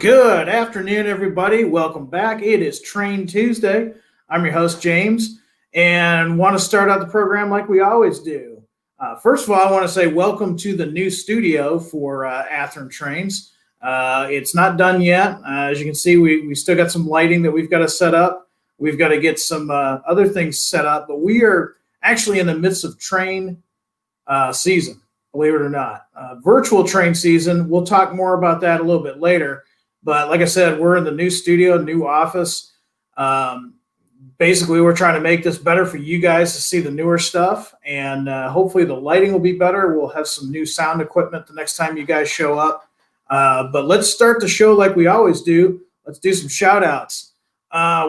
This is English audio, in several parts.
Good afternoon, everybody. Welcome back. It is Train Tuesday. I'm your host, James, and want to start out the program like we always do. First of all, I want to say welcome to the new studio for Athearn Trains. It's not done yet. As you can see, we still got some lighting that we've got to set up. We've got to get some other things set up, but we are actually in the midst of train season, believe it or not. Virtual train season. We'll talk more about that a little bit later. But like I said, we're in the new studio, new office. Basically, we're trying to make this better for you guys to see the newer stuff. And hopefully the lighting will be better. We'll have some new sound equipment the next time you guys show up. But let's start the show like we always do. Let's do some shout outs.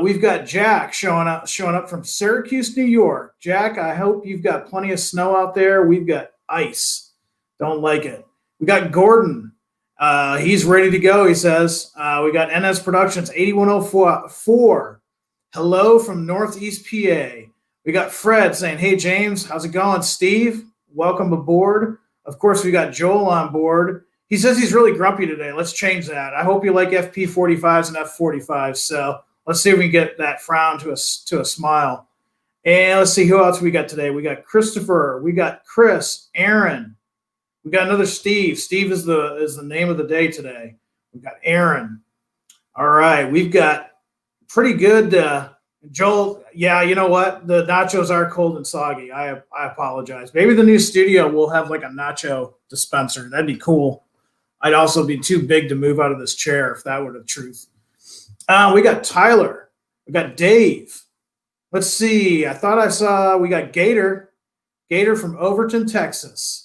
We've got Jack showing up from Syracuse, New York. Jack, I hope you've got plenty of snow out there. We've got ice. Don't like it. We got Gordon. He's ready to go, he says. We got NS Productions 8104. Hello from Northeast PA. We got Fred saying, hey, James, how's it going? Steve, welcome aboard. Of course, we got Joel on board. He says he's really grumpy today. Let's change that. I hope you like FP45s and F45s. So let's see if we can get that frown to a smile. And let's see who else we got today. We got Christopher. We got Chris, Aaron. We got another Steve. Steve is the name of the day today. We got Aaron. All right, we've got pretty good Joel. Yeah, you know what? The nachos are cold and soggy. I apologize. Maybe the new studio will have like a nacho dispenser. That'd be cool. I'd also be too big to move out of this chair if that were the truth. We got Tyler. We got Dave. Let's see. I thought I saw we got Gator. Gator from Overton, Texas.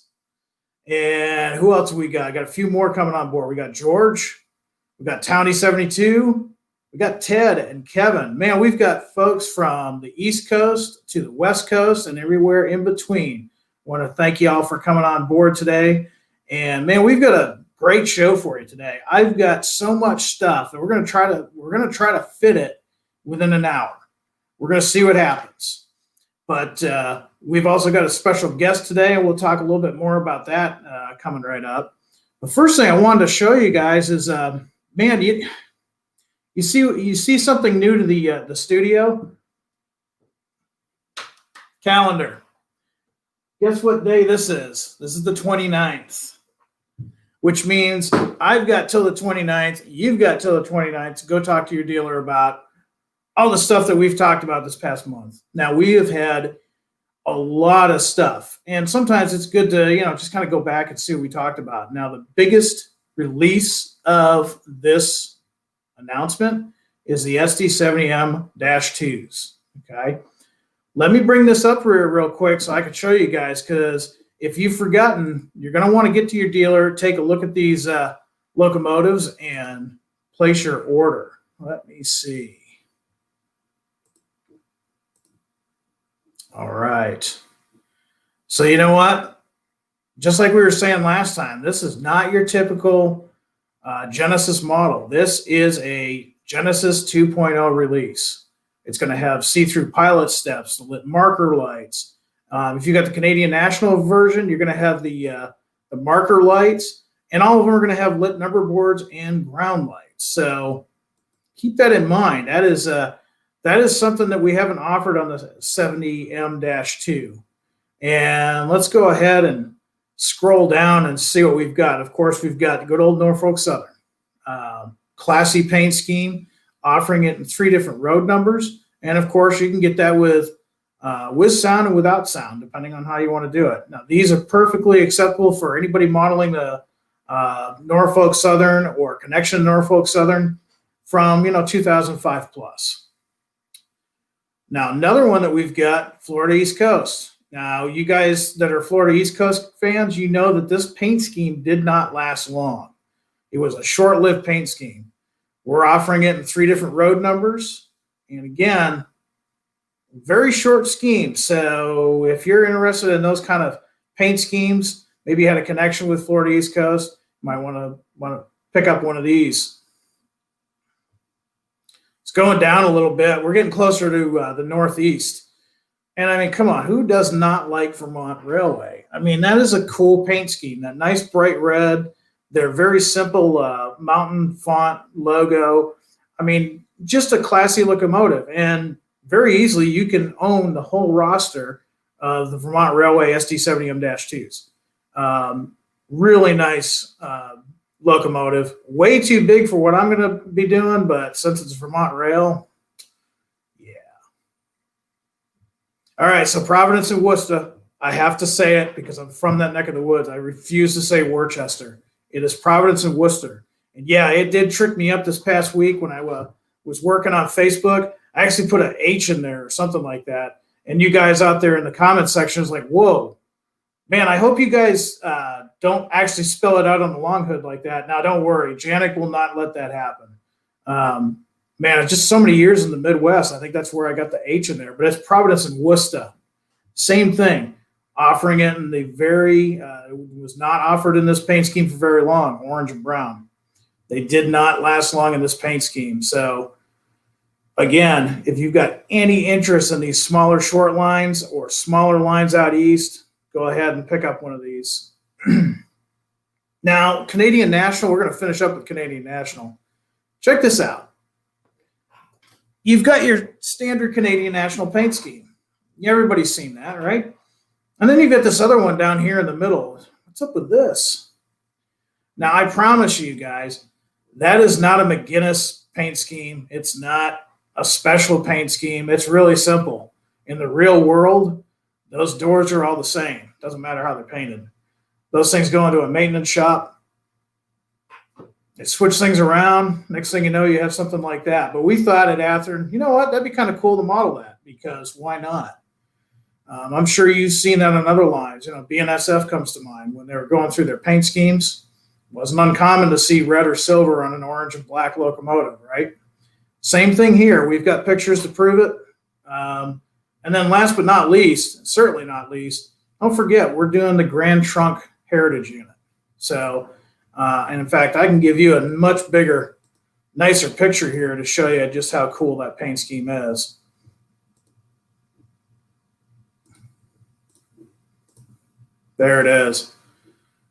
And who else we got? Got a few more coming on board. We got George. We got Townie72. We got Ted and Kevin. Man, we've got folks from the East Coast to the West Coast and everywhere in between. I want to thank you all for coming on board today. And man, we've got a great show for you today. I've got so much stuff that we're going to try to fit it within an hour. We're going to see what happens. But we've also got a special guest today, and we'll talk a little bit more about that coming right up. The first thing I wanted to show you guys is, man, you see something new to the studio? Calendar. Guess what day this is? This is the 29th, which means I've got till the 29th. You've got till the 29th to go talk to your dealer about all the stuff that we've talked about this past month. Now, we have had a lot of stuff, and sometimes it's good to, just kind of go back and see what we talked about. Now, the biggest release of this announcement is the SD70M-2s, okay? Let me bring this up real quick so I can show you guys, because if you've forgotten, you're going to want to get to your dealer, take a look at these locomotives, and place your order. Let me see. All right. So you know what? Just like we were saying last time, this is not your typical Genesis model. This is a Genesis 2.0 release. It's going to have see-through pilot steps, the lit marker lights. If you got the Canadian National version, you're going to have the marker lights, and all of them are going to have lit number boards and ground lights. So keep that in mind. That is something that we haven't offered on the 70M-2. And let's go ahead and scroll down and see what we've got. Of course, we've got good old Norfolk Southern. Classy paint scheme, offering it in 3 different road numbers. And of course, you can get that with sound and without sound, depending on how you want to do it. Now, these are perfectly acceptable for anybody modeling the Norfolk Southern or connection to Norfolk Southern from 2005 plus. Now, another one that we've got, Florida East Coast. Now, you guys that are Florida East Coast fans, you know that this paint scheme did not last long. It was a short-lived paint scheme. We're offering it in 3 different road numbers. And again, very short scheme. So if you're interested in those kind of paint schemes, maybe you had a connection with Florida East Coast, you might want to pick up one of these. It's going down a little bit. We're getting closer to the Northeast. And I mean, come on, who does not like Vermont Railway? I mean, that is a cool paint scheme. That nice bright red, They're very simple mountain font logo. I mean, just a classy locomotive, and very easily you can own the whole roster of the Vermont Railway SD70M-2s. Really nice locomotive. Way too big for what I'm going to be doing, but since it's Vermont Rail, yeah. All right, so Providence and Worcester. I have to say it because I'm from that neck of the woods. I refuse to say Worcester. It is Providence and Worcester. And yeah, it did trick me up this past week when I was working on Facebook. I actually put an H in there or something like that. And you guys out there in the comment section is like, whoa, man, I hope you guys don't actually spell it out on the long hood like that. Now, don't worry. Janik will not let that happen. Man, it's just so many years in the Midwest. I think that's where I got the H in there. But it's Providence and Worcester. Same thing. Offering it in the it was not offered in this paint scheme for very long, orange and brown. They did not last long in this paint scheme. So, again, if you've got any interest in these smaller short lines or smaller lines out east, go ahead and pick up one of these. Now, Canadian National, we're going to finish up with Canadian National. Check this out. You've got your standard Canadian National paint scheme. Everybody's seen that, right? And then you've got this other one down here in the middle. What's up with this? Now, I promise you guys, that is not a McGinnis paint scheme. It's not a special paint scheme. It's really simple. In the real world, those doors are all the same. Doesn't matter how they're painted. Those things go into a maintenance shop. They switch things around. Next thing you know, you have something like that. But we thought at Athearn, you know what? That'd be kind of cool to model that because why not? I'm sure you've seen that on other lines. You know, BNSF comes to mind when they were going through their paint schemes. It wasn't uncommon to see red or silver on an orange and black locomotive, right? Same thing here. We've got pictures to prove it. And then last but not least, certainly not least, don't forget, we're doing the Grand Trunk Heritage Unit. So, and in fact, I can give you a much bigger, nicer picture here to show you just how cool that paint scheme is. There it is.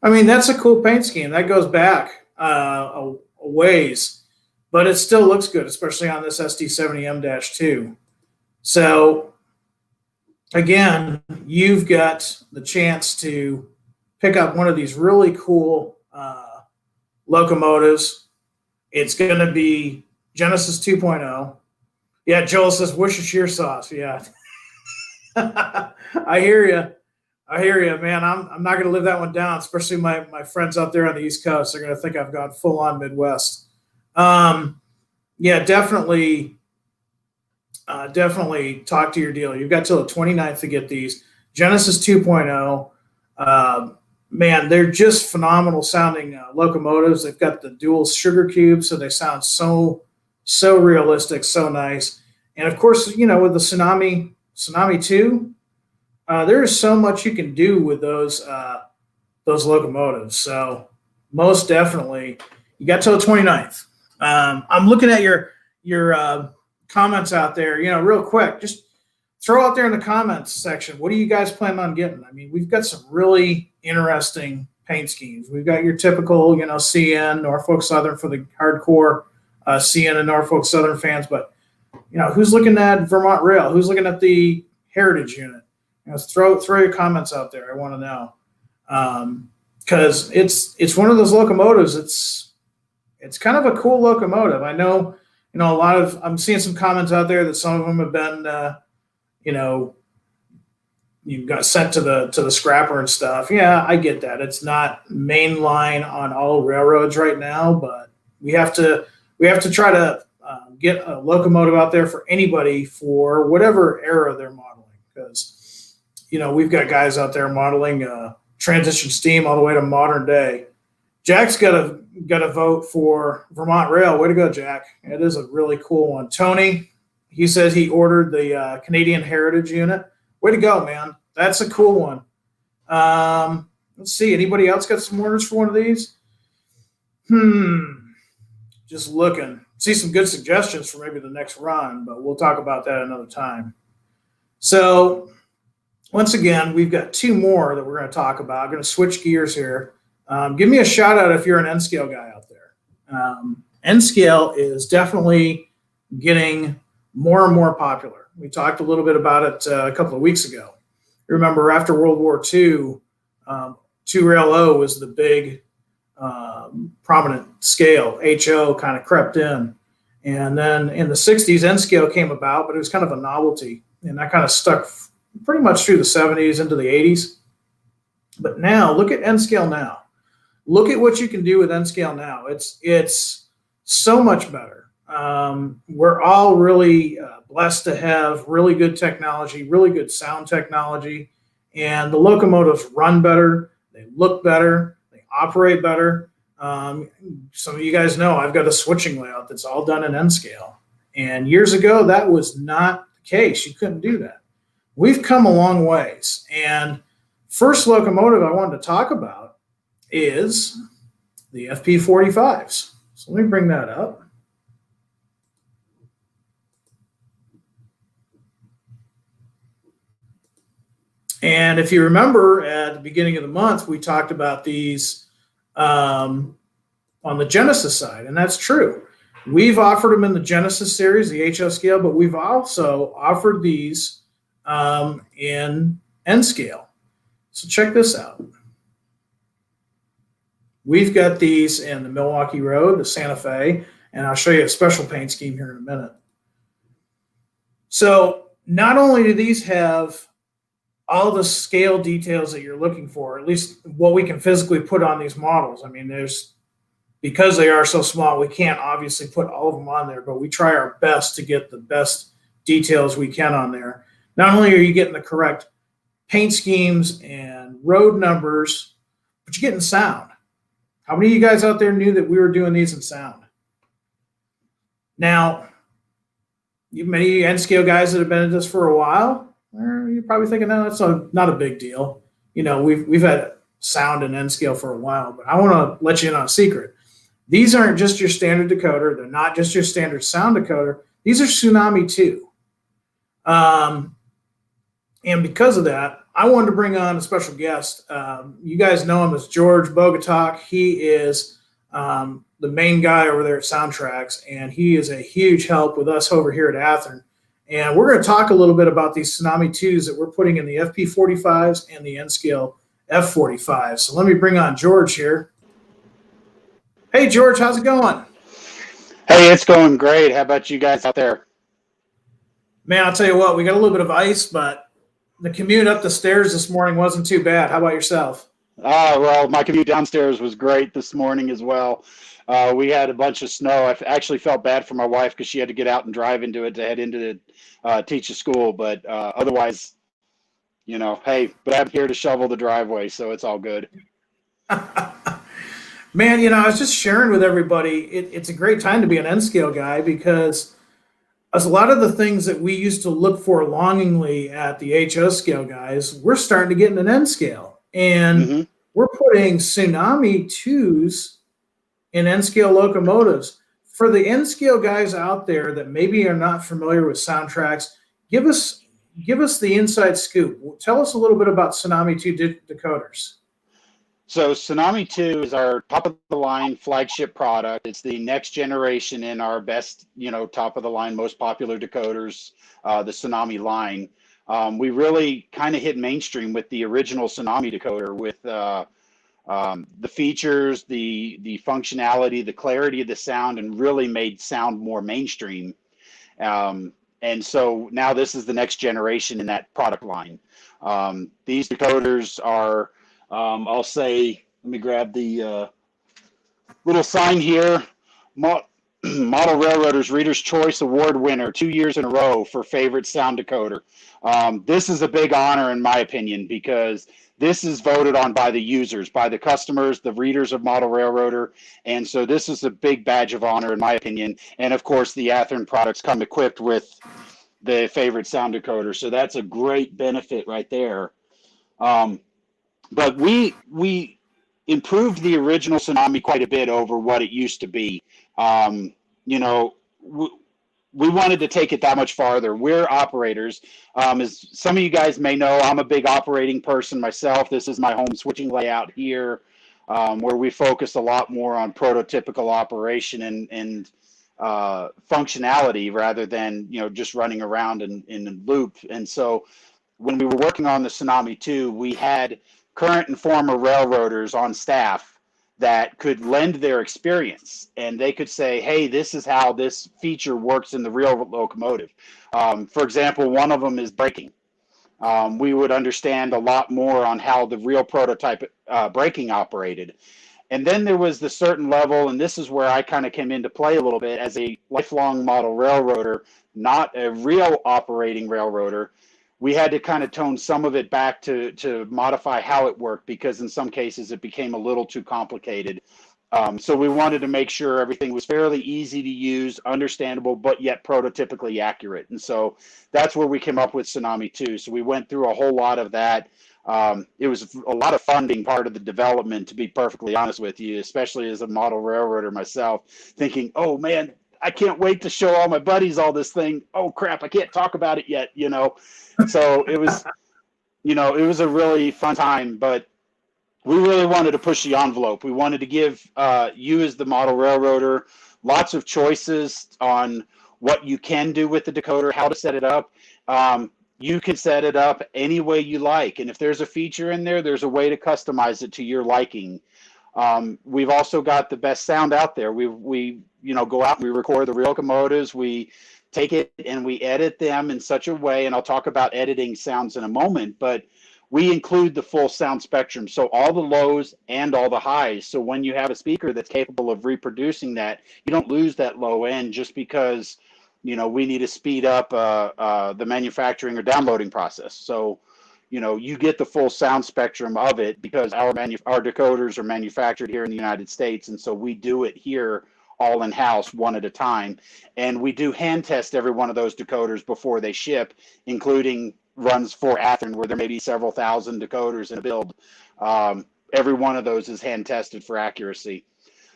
I mean, that's a cool paint scheme. That goes back a ways, but it still looks good, especially on this SD70M-2. So, again, you've got the chance to pick up one of these really cool locomotives. It's going to be Genesis 2.0. Yeah, Joel says, Worcestershire sauce. Yeah. I hear you. I hear you, man. I'm not going to live that one down, especially my friends out there on the East Coast. They're going to think I've gone full on Midwest. Yeah, definitely talk to your dealer. You've got till the 29th to get these. Genesis 2.0, man, they're just phenomenal sounding locomotives. They've got the dual sugar cubes, so they sound so realistic, so nice. And of course, you know, with the Tsunami 2, there is so much you can do with those locomotives. So most definitely, you got till the 29th. I'm looking at your comments out there. You know, real quick, just throw out there in the comments section. What do you guys plan on getting? I mean, we've got some really interesting paint schemes. We've got your typical, you know, CN, Norfolk Southern for the hardcore CN and Norfolk Southern fans. But, you know, who's looking at Vermont Rail? Who's looking at the Heritage Unit? You know, throw your comments out there. I want to know. Because it's one of those locomotives. It's kind of a cool locomotive. I know, you know, I'm seeing some comments out there that some of them have been, you know, you got sent to the scrapper and stuff. Yeah, I get that. It's not mainline on all railroads right now, but we have to try to get a locomotive out there for anybody for whatever era they're modeling. Because, you know, we've got guys out there modeling transition steam all the way to modern day. Jack's got a vote for Vermont Rail. Way to go, Jack. It is a really cool one. Tony, he says he ordered the Canadian Heritage Unit. Way to go, man. That's a cool one. Let's see. Anybody else got some orders for one of these? Just looking. See some good suggestions for maybe the next run, but we'll talk about that another time. So once again, we've got two more that we're going to talk about. I'm going to switch gears here. give me a shout out if you're an N-scale guy out there. N-scale is definitely getting more and more popular. We talked a little bit about it a couple of weeks ago. Remember, after World War II, 2-rail-O was the big prominent scale. HO kind of crept in. And then in the 60s, N-scale came about, but it was kind of a novelty. And that kind of stuck pretty much through the 70s into the 80s. But now, look at N-scale now. Look at what you can do with N-scale now. It's so much better. We're all really blessed to have really good technology, really good sound technology, and the locomotives run better, they look better, they operate better. Some of you guys know I've got a switching layout that's all done in N-scale. And years ago, that was not the case. You couldn't do that. We've come a long ways. And first locomotive I wanted to talk about is the FP45s. So let me bring that up. And if you remember at the beginning of the month, we talked about these on the Genesis side, and that's true. We've offered them in the Genesis series, the HO scale, but we've also offered these in N scale. So check this out. We've got these in the Milwaukee Road, the Santa Fe, and I'll show you a special paint scheme here in a minute. So not only do these have all the scale details that you're looking for, at least what we can physically put on these models. I mean, because they are so small, we can't obviously put all of them on there, but we try our best to get the best details we can on there. Not only are you getting the correct paint schemes and road numbers, but you're getting sound. How many of you guys out there knew that we were doing these in sound? Now, many N-scale guys that have been at this for a while, you're probably thinking, no, that's not a big deal. You know, we've had sound and N-scale for a while, but I want to let you in on a secret. These aren't just your standard decoder. They're not just your standard sound decoder. These are Tsunami 2. And because of that, I wanted to bring on a special guest. You guys know him as George Bogatiuk. He is the main guy over there at SoundTraxx, and he is a huge help with us over here at Athearn. And we're going to talk a little bit about these Tsunami 2s that we're putting in the FP45s and the N-scale F45. So let me bring on George here. Hey, George, how's it going? Hey, it's going great. How about you guys out there? Man, I'll tell you what, we got a little bit of ice, but the commute up the stairs this morning wasn't too bad. How about yourself? Well, my commute downstairs was great this morning as well. We had a bunch of snow. I actually felt bad for my wife because she had to get out and drive into it to head into the teach a school. But otherwise, you know, hey, but I'm here to shovel the driveway, so it's all good. Man, you know, I was just sharing with everybody, it's a great time to be an N-scale guy because a lot of the things that we used to look for longingly at the HO scale guys, we're starting to get in an N-scale. And we're putting Tsunami 2s in N-scale locomotives. For the N-scale guys out there that maybe are not familiar with SoundTraxx, give us the inside scoop. Tell us a little bit about Tsunami 2 decoders. So Tsunami 2 is our top-of-the-line flagship product. It's the next generation in our best, top-of-the-line, most popular decoders, the Tsunami line. We really kind of hit mainstream with the original Tsunami decoder with the features, the functionality, the clarity of the sound, and really made sound more mainstream. And so now this is the next generation in that product line. These decoders are, I'll say, let me grab the little sign here. Model Railroaders Reader's Choice Award winner 2 years in a row for favorite sound decoder. This is a big honor in my opinion because this is voted on by the users, by the customers, the readers of Model Railroader. And so this is a big badge of honor in my opinion. And of course the Athearn products come equipped with the favorite sound decoder. So that's a great benefit right there. But we improved the original Tsunami quite a bit over what it used to be. We wanted to take it that much farther. We're operators. As some of you guys may know, I'm a big operating person myself. This is my home switching layout here. where we focus a lot more on prototypical operation and functionality rather than, you know, just running around in a loop. And so when we were working on the Tsunami 2, we had current and former railroaders on staff that could lend their experience, and they could say, hey, this is how this feature works in the real locomotive. For example, one of them is braking. We would understand a lot more on how the real prototype braking operated. And then there was the certain level, and this is where I kind of came into play a little bit as a lifelong model railroader, not a real operating railroader. We had to kind of tone some of it back to modify how it worked, because in some cases it became a little too complicated. So we wanted to make sure everything was fairly easy to use, understandable, but yet prototypically accurate. And so that's where we came up with Tsunami 2. So we went through a whole lot of that. It was a lot of fun being part of the development, to be perfectly honest with you, especially as a model railroader myself, thinking, oh man, I can't wait to show all my buddies all this thing. Oh crap, I can't talk about it yet, you know. So it was, you know, it was a really fun time, but we really wanted to push the envelope. We wanted to give you as the model railroader lots of choices on what you can do with the decoder, how to set it up. You can set it up any way you like. And if there's a feature in there, there's a way to customize it to your liking. We've also got the best sound out there. We you know, go out and we record the real locomotives. We take it and we edit them in such a way, and I'll talk about editing sounds in a moment, but we include the full sound spectrum. So all the lows and all the highs. So when you have a speaker that's capable of reproducing that, you don't lose that low end just because, you know, we need to speed up the manufacturing or downloading process. So, you know, you get the full sound spectrum of it because our decoders are manufactured here in the United States. And so we do it here all in-house, one at a time. And we do hand test every one of those decoders before they ship, including runs for Athearn, where there may be several thousand decoders in a build. Every one of those is hand tested for accuracy.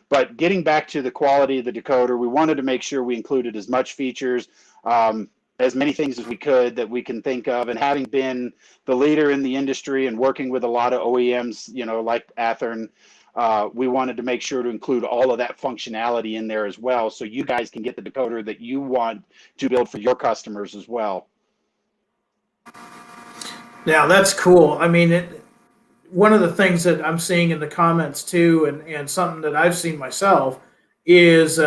But getting back to the quality of the decoder, we wanted to make sure we included as much features, as many things as we could that we can think of. And having been the leader in the industry and working with a lot of OEMs, you know, like Athearn, we wanted to make sure to include all of that functionality in there as well, so you guys can get the decoder that you want to build for your customers as well. Now that's cool. I mean, one of the things that I'm seeing in the comments too, and something that I've seen myself is, you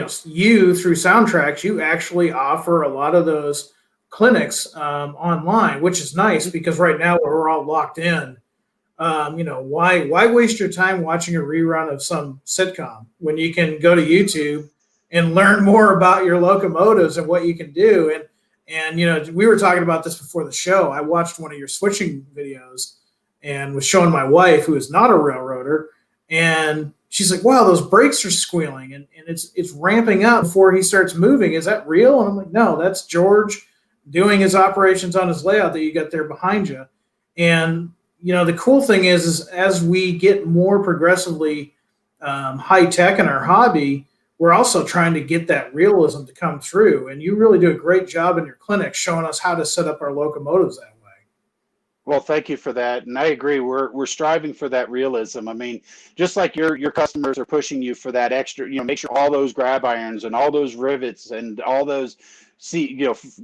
know, you through SoundTraxx, you actually offer a lot of those clinics online, which is nice because right now we're all locked in. You know, why waste your time watching a rerun of some sitcom when you can go to YouTube and learn more about your locomotives and what you can do? And you know, we were talking about this before the show. I watched one of your switching videos and was showing my wife, who is not a railroader, and she's like, wow, those brakes are squealing and it's ramping up before he starts moving. Is that real? And I'm like, no, that's George doing his operations on his layout that you got there behind you. And you know, the cool thing is as we get more progressively high tech in our hobby, we're also trying to get that realism to come through. And you really do a great job in your clinic showing us how to set up our locomotives that way. Well, thank you for that. And I agree. We're striving for that realism. I mean, just like your customers are pushing you for that extra, you know, make sure all those grab irons and all those rivets and all those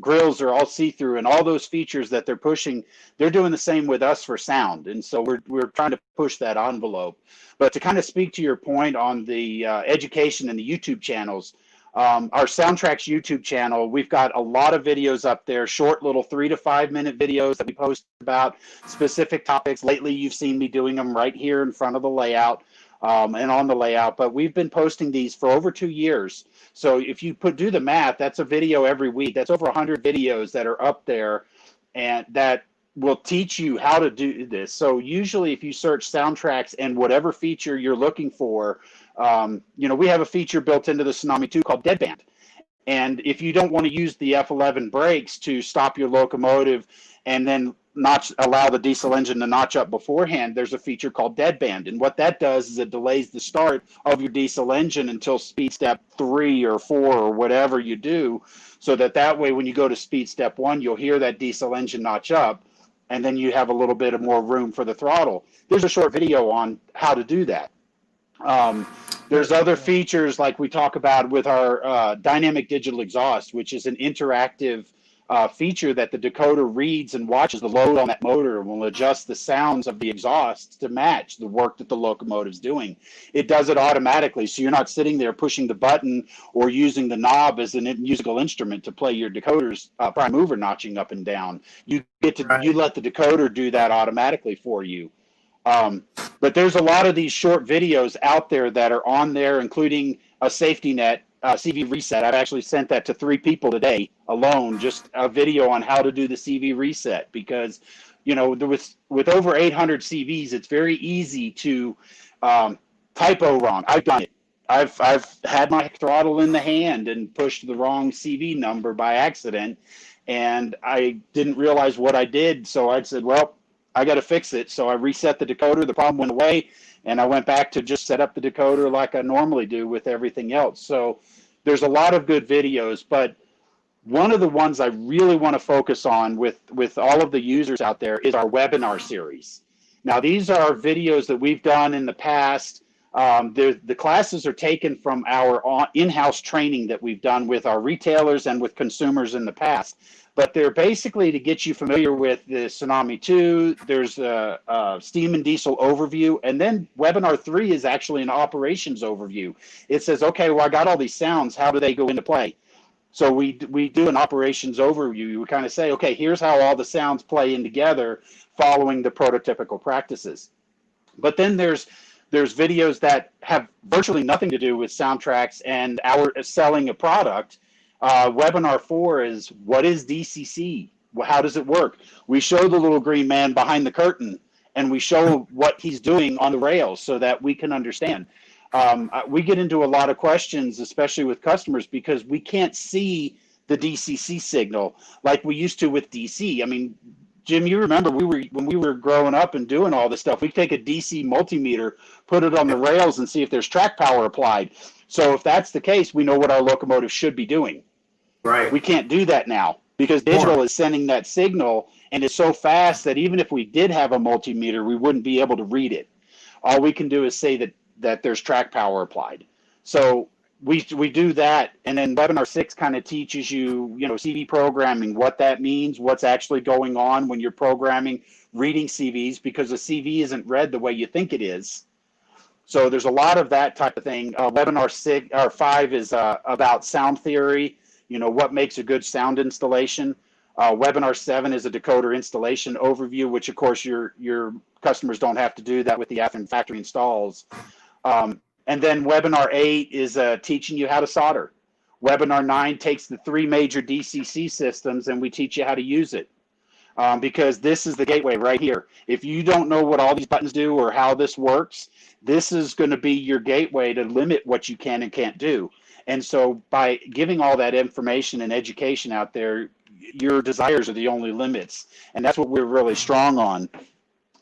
grills are all see-through, and all those features that they're pushing, they're doing the same with us for sound. And so we're trying to push that envelope. But to kind of speak to your point on the education and the YouTube channels, our SoundTraxx YouTube channel, we've got a lot of videos up there, short little 3 to 5 minute videos that we post about specific topics. Lately, you've seen me doing them right here in front of the layout and on the layout, but we've been posting these for over 2 years. So if you do the math, that's a video every week. That's over 100 videos that are up there and that will teach you how to do this. So usually if you search SoundTraxx and whatever feature you're looking for, you know, we have a feature built into the Tsunami 2 called deadband. And if you don't want to use the F11 brakes to stop your locomotive and then not allow the diesel engine to notch up beforehand, there's a feature called deadband. And what that does is it delays the start of your diesel engine until speed step 3 or 4 or whatever you do, so that way when you go to speed step 1, you'll hear that diesel engine notch up. and then you have a little bit of more room for the throttle. There's a short video on how to do that. There's other features like we talk about with our dynamic digital exhaust, which is an interactive feature that the decoder reads and watches the load on that motor and will adjust the sounds of the exhaust to match the work that the locomotive's doing. It does it automatically, so you're not sitting there pushing the button or using the knob as a musical instrument to play your decoder's prime mover notching up and down. You get to you let the decoder do that automatically for you. But there's a lot of these short videos out there that are on there, including a safety net CV reset. I've actually sent that to 3 people today alone, just a video on how to do the CV reset, because, you know, with over 800 CVs, it's very easy to typo wrong. I've done it. I've had my throttle in the hand and pushed the wrong CV number by accident, and I didn't realize what I did. So I said, well, I got to fix it. So I reset the decoder. The problem went away, and I went back to just set up the decoder like I normally do with everything else. So there's a lot of good videos, but one of the ones I really want to focus on with all of the users out there is our webinar series. Now, these are videos that we've done in the past. The classes are taken from our in-house training that we've done with our retailers and with consumers in the past. But they're basically to get you familiar with the Tsunami 2. There's a steam and diesel overview. And then webinar 3 is actually an operations overview. It says, okay, well, I got all these sounds. How do they go into play? So we do an operations overview. We kind of say, okay, here's how all the sounds play in together following the prototypical practices. But then there's videos that have virtually nothing to do with SoundTraxx and our selling a product. Webinar 4 is, what is DCC? How does it work? We show the little green man behind the curtain, and we show what he's doing on the rails so that we can understand. We get into a lot of questions, especially with customers, because we can't see the DCC signal like we used to with DC. I mean, Jim, you remember when we were growing up and doing all this stuff, we take a DC multimeter, put it on the rails, and see if there's track power applied. So if that's the case, we know what our locomotive should be doing. Right. We can't do that now because digital is sending that signal, and it's so fast that even if we did have a multimeter, we wouldn't be able to read it. All we can do is say that there's track power applied. So we do that, and then webinar 6 kind of teaches you, CV programming, what that means, what's actually going on when you're programming, reading CVs, because a CV isn't read the way you think it is. So there's a lot of that type of thing. Webinar 5 is about sound theory, what makes a good sound installation. Webinar 7 is a decoder installation overview, which of course your customers don't have to do that with the factory installs. And then webinar 8 is teaching you how to solder. Webinar 9 takes the 3 major DCC systems and we teach you how to use it. Because this is the gateway right here. If you don't know what all these buttons do or how this works, this is going to be your gateway to limit what you can and can't do. And so by giving all that information and education out there, your desires are the only limits. And that's what we're really strong on.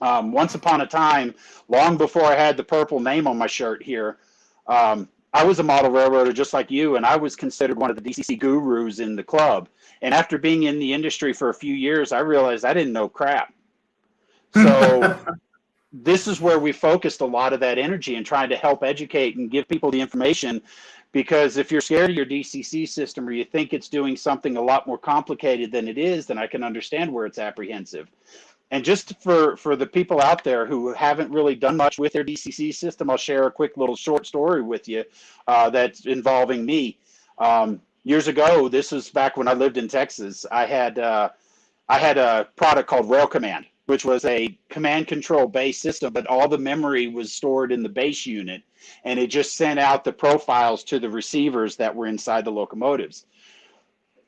Once upon a time, long before I had the purple name on my shirt here, I was a model railroader just like you, and I was considered one of the DCC gurus in the club. And after being in the industry for a few years, I realized I didn't know crap. So this is where we focused a lot of that energy and trying to help educate and give people the information, because if you're scared of your DCC system or you think it's doing something a lot more complicated than it is, then I can understand where it's apprehensive. And just for the people out there who haven't really done much with their DCC system, I'll share a quick little short story with you that's involving me. Years ago, this was back when I lived in Texas, I had a product called Rail Command, which was a command control base system, but all the memory was stored in the base unit, and it just sent out the profiles to the receivers that were inside the locomotives.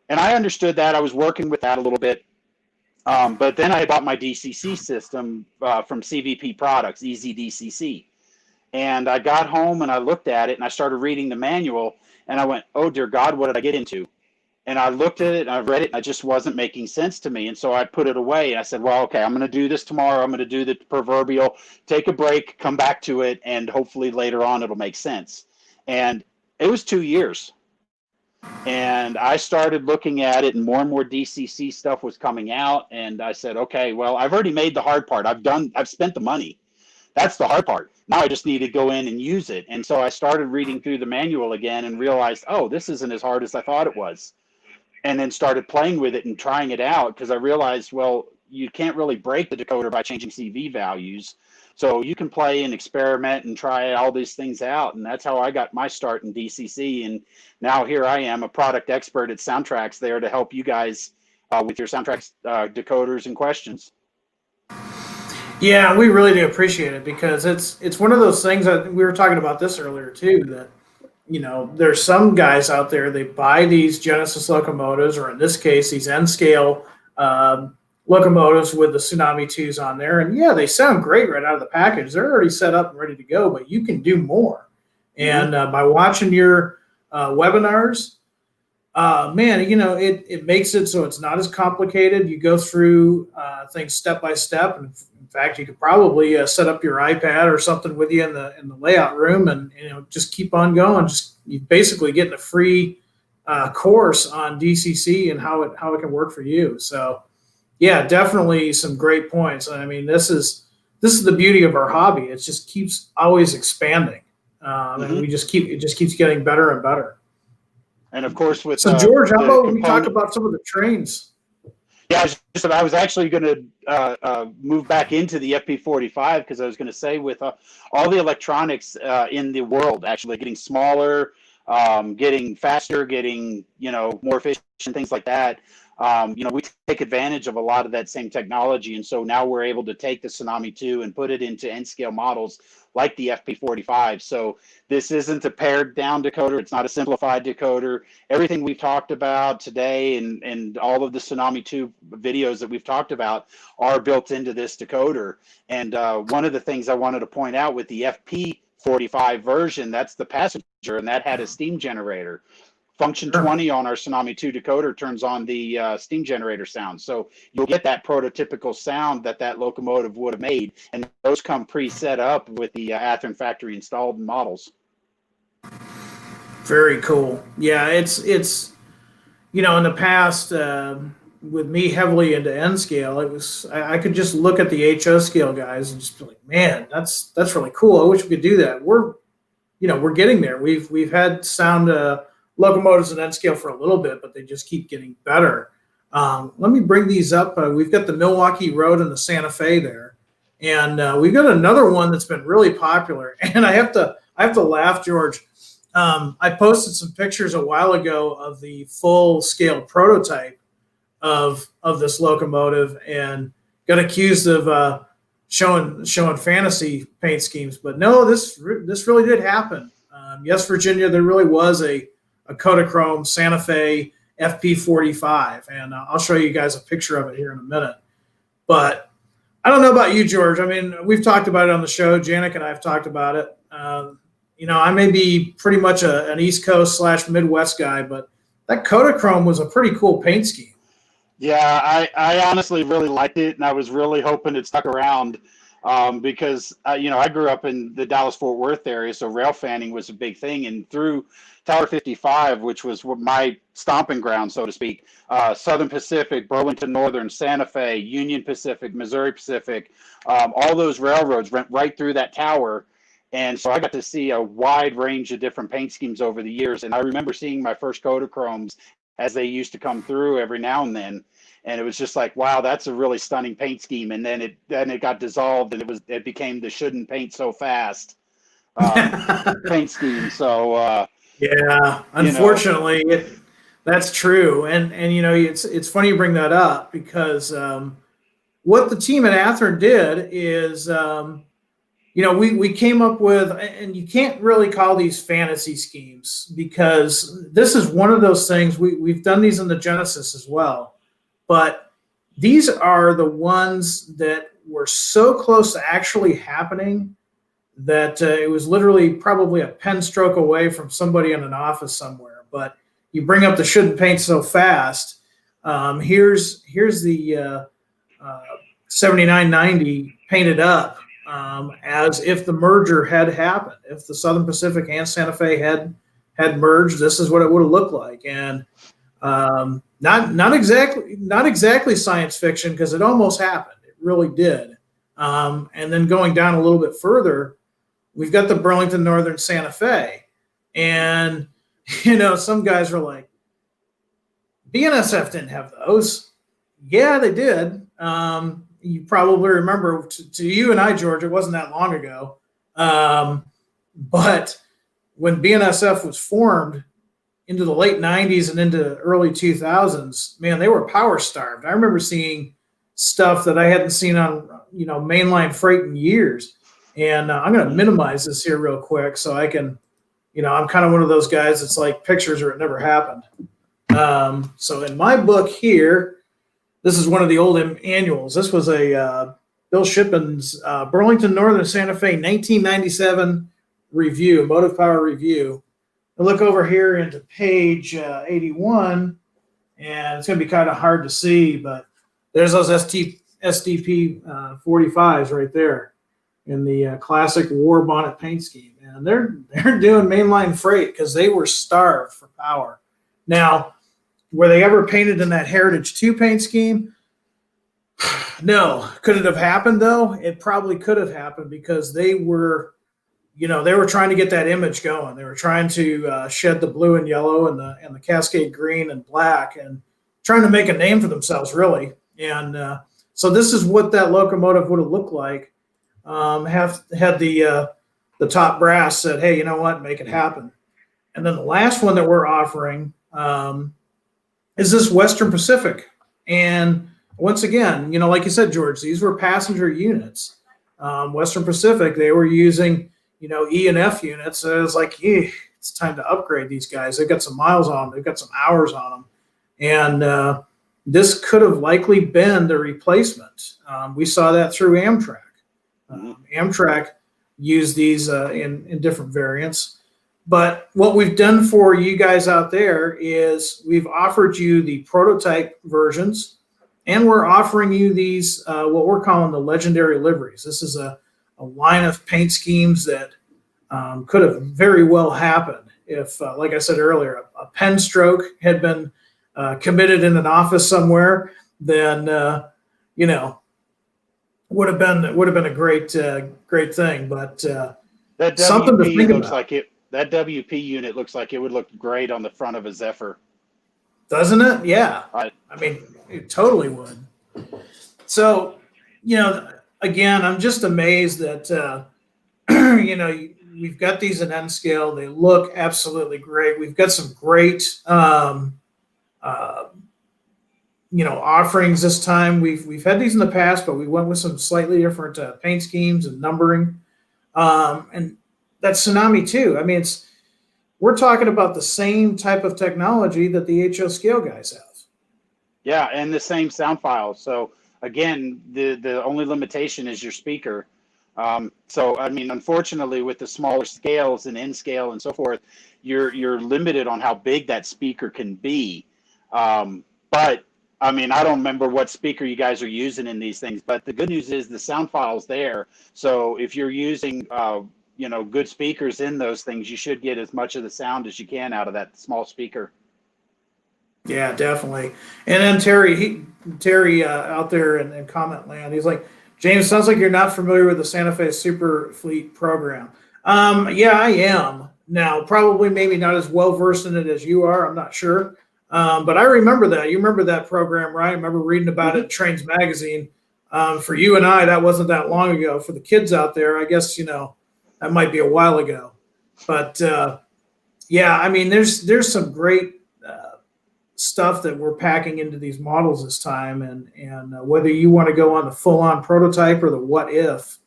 And I understood that. I was working with that a little bit. But then I bought my DCC system from CVP Products, Easy DCC. And I got home and I looked at it and I started reading the manual and I went, oh, dear God, what did I get into? And I looked at it and I read it and it just wasn't making sense to me. And so I put it away and I said, well, okay, I'm going to do this tomorrow. I'm going to do the proverbial, take a break, come back to it, and hopefully later on it'll make sense. And it was 2 years. And I started looking at it, and more DCC stuff was coming out. And I said, okay, well, I've already made the hard part. I've spent the money. That's the hard part. Now I just need to go in and use it. And so I started reading through the manual again and realized, oh, this isn't as hard as I thought it was. And then started playing with it and trying it out, because I realized, well, you can't really break the decoder by changing CV values. So you can play and experiment and try all these things out. And that's how I got my start in DCC. And now here I am, a product expert at SoundTraxx, there to help you guys with your SoundTraxx decoders and questions. Yeah, we really do appreciate it, because it's one of those things that we were talking about this earlier too, that there's some guys out there, they buy these Genesis locomotives, or in this case, these N scale locomotives with the Tsunami 2s on there. And yeah, they sound great right out of the package. They're already set up and ready to go, but you can do more. And by watching your webinars, man, it makes it so it's not as complicated. You go through things step by step. And in fact, you could probably set up your iPad or something with you in the layout room, and just keep on going. You basically getting a free course on DCC and how it can work for you. So yeah, definitely some great points. I mean, this is the beauty of our hobby. It just keeps always expanding, and it just keeps getting better and better. And of course, with George, how about we talk about some of the trains? Yeah, I was actually going to move back into the FP45, because I was going to say, with all the electronics in the world actually getting smaller, getting faster, getting more efficient, things like that. We take advantage of a lot of that same technology, and so now we're able to take the Tsunami 2 and put it into N-scale models like the FP45. So this isn't a pared down decoder. It's not a simplified decoder. Everything we've talked about today and all of the Tsunami 2 videos that we've talked about are built into this decoder. And one of the things I wanted to point out with the FP45 version, that's the passenger, and that had a steam generator. Function 20 on our Tsunami 2 decoder turns on the steam generator sound. So you'll get that prototypical sound that locomotive would have made. And those come pre-set up with the Athearn factory installed models. Very cool. Yeah, it's in the past, with me heavily into N scale, I could just look at the HO scale guys and just be like, man, that's really cool. I wish we could do that. We're getting there. We've had sound locomotives in N scale for a little bit, but they just keep getting better. Let me bring these up. We've got the Milwaukee Road and the Santa Fe there, and we've got another one that's been really popular. And I have to laugh, George. I posted some pictures a while ago of the full scale prototype of this locomotive, and got accused of showing fantasy paint schemes. But no, this really did happen. Yes, Virginia, there really was a Kodachrome Santa Fe FP45, and I'll show you guys a picture of it here in a minute. But I don't know about you, George. I mean, we've talked about it on the show. Janik and I have talked about it. I may be pretty much an East Coast / Midwest guy, but that Kodachrome was a pretty cool paint scheme. Yeah, I honestly really liked it, and I was really hoping it stuck around. Because I grew up in the Dallas-Fort Worth area, so rail fanning was a big thing. And through Tower 55, which was my stomping ground, so to speak, Southern Pacific, Burlington Northern, Santa Fe, Union Pacific, Missouri Pacific, all those railroads went right through that tower. And so I got to see a wide range of different paint schemes over the years. And I remember seeing my first Kodachromes as they used to come through every now and then. And it was just like, wow, that's a really stunning paint scheme. And then it got dissolved, and it became the shouldn't paint so fast paint scheme. So yeah, unfortunately, that's true. And it's funny you bring that up, because what the team at Athearn did is we came up with, and you can't really call these fantasy schemes, because this is one of those things. We've done these in the Genesis as well. But these are the ones that were so close to actually happening that it was literally probably a pen stroke away from somebody in an office somewhere. But you bring up the shouldn't paint so fast. Here's the 7990 painted up as if the merger had happened, if the Southern Pacific and Santa Fe had had merged, this is what it would have looked like. And not exactly science fiction, because it almost happened. It really did. And then going down a little bit further, we've got the Burlington Northern Santa Fe. And, some guys were like, BNSF didn't have those. Yeah, they did. You probably remember, to you and I, George, it wasn't that long ago. But when BNSF was formed into the late 90s and into early 2000s, man, they were power starved. I remember seeing stuff that I hadn't seen on, mainline freight in years. And I'm going to minimize this here real quick so I can, I'm kind of one of those guys that's like pictures or it never happened. So in my book here, this is one of the old annuals. This was a Bill Shippen's Burlington Northern Santa Fe 1997 review, motive power review. I look over here into page 81, and it's going to be kind of hard to see, but there's those SDP45s right there in the classic war bonnet paint scheme. And they're doing mainline freight because they were starved for power. Now, were they ever painted in that Heritage 2 paint scheme? No. Could it have happened, though? It probably could have happened because they were, they were trying to get that image going. They were trying to shed the blue and yellow and the Cascade green and black and trying to make a name for themselves, really. And so this is what that locomotive would have looked like. Had the top brass said, hey, you know what, make it happen. And then the last one that we're offering is this Western Pacific. And once again, like you said, George, these were passenger units. Western Pacific, they were using, E and F units. So it was like, it's time to upgrade these guys. They've got some miles on them. They've got some hours on them. And this could have likely been the replacement. We saw that through Amtrak. Amtrak used these in different variants. But what we've done for you guys out there is we've offered you the prototype versions, and we're offering you these, what we're calling the legendary liveries. This is a line of paint schemes that could have very well happened if, like I said earlier, a pen stroke had been committed in an office somewhere, then, would have been a great thing. But that something to think looks about. like it. That WP unit looks like it would look great on the front of a Zephyr. Doesn't it? Yeah. I mean, it totally would. So, again, I'm just amazed that, we've got these in N scale. They look absolutely great. We've got some great, offerings this time. We've had these in the past, but we went with some slightly different paint schemes and numbering. And that's Tsunami too. I mean, we're talking about the same type of technology that the HO scale guys have. Yeah, and the same sound file. So again, the only limitation is your speaker. So I mean, unfortunately, with the smaller scales and N scale and so forth, you're limited on how big that speaker can be. But I mean, I don't remember what speaker you guys are using in these things, but the good news is the sound file's there. So if you're using good speakers in those things, you should get as much of the sound as you can out of that small speaker. Yeah, definitely. And then Terry out there in comment land, he's like, James, sounds like you're not familiar with the Santa Fe Super Fleet program. Yeah, I am. Now, probably maybe not as well versed in it as you are. I'm not sure. But I remember that. You remember that program, right? I remember reading about it in Trains Magazine. For you and I, that wasn't that long ago. For the kids out there, I guess, that might be a while ago. But, yeah, I mean, there's some great stuff that we're packing into these models this time. And whether you want to go on the full-on prototype or the what if,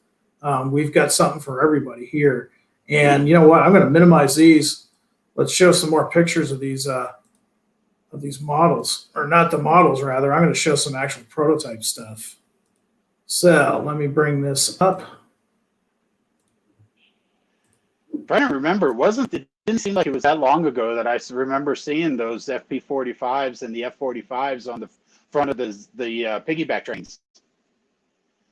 we've got something for everybody here. And you know what? I'm going to minimize these. Let's show some more pictures of these models, or not the models, rather. I'm going to show some actual prototype stuff. So let me bring this up. I'm trying to remember, it didn't seem like it was that long ago that I remember seeing those FP45s and the F45s on the front of the piggyback trains.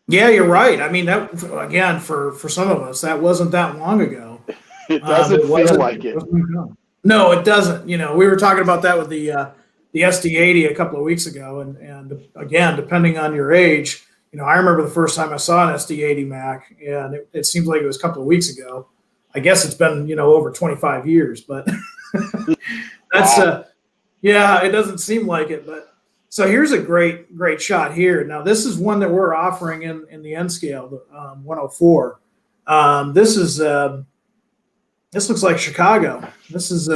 Yeah, you're right. I mean, that again, for some of us, that wasn't that long ago. It doesn't feel like it. No, it doesn't. You know, we were talking about that with the SD80 a couple of weeks ago, and again, depending on your age, you know, I remember the first time I saw an SD80MAC, and it seems like it was a couple of weeks ago. I guess it's been, you know, over 25 years, but that's Wow. yeah, it doesn't seem like it. But so here's a great shot here. Now this is one that we're offering in the N scale, the 104. This looks like Chicago. This is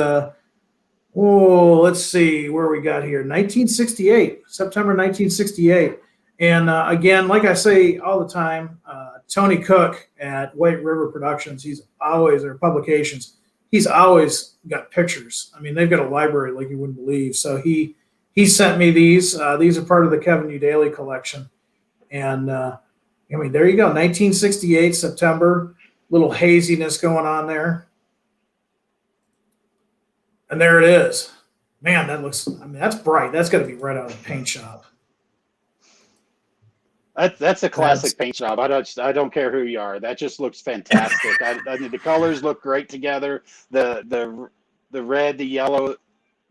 let's see where we got here. 1968, September 1968. And again, like I say all the time, Tony Cook at White River Productions, he's always, or publications, he's always got pictures. I mean, they've got a library like you wouldn't believe. So he sent me these. These are part of the Kevin U. Daly collection. And I mean, there you go, 1968, September, little haziness going on there. And there it is. Man, that looks, I mean, that's bright. That's got to be right out of the paint shop. That's a classic paint job. I don't care who you are. That just looks fantastic. I mean, the colors look great together. The red, the yellow,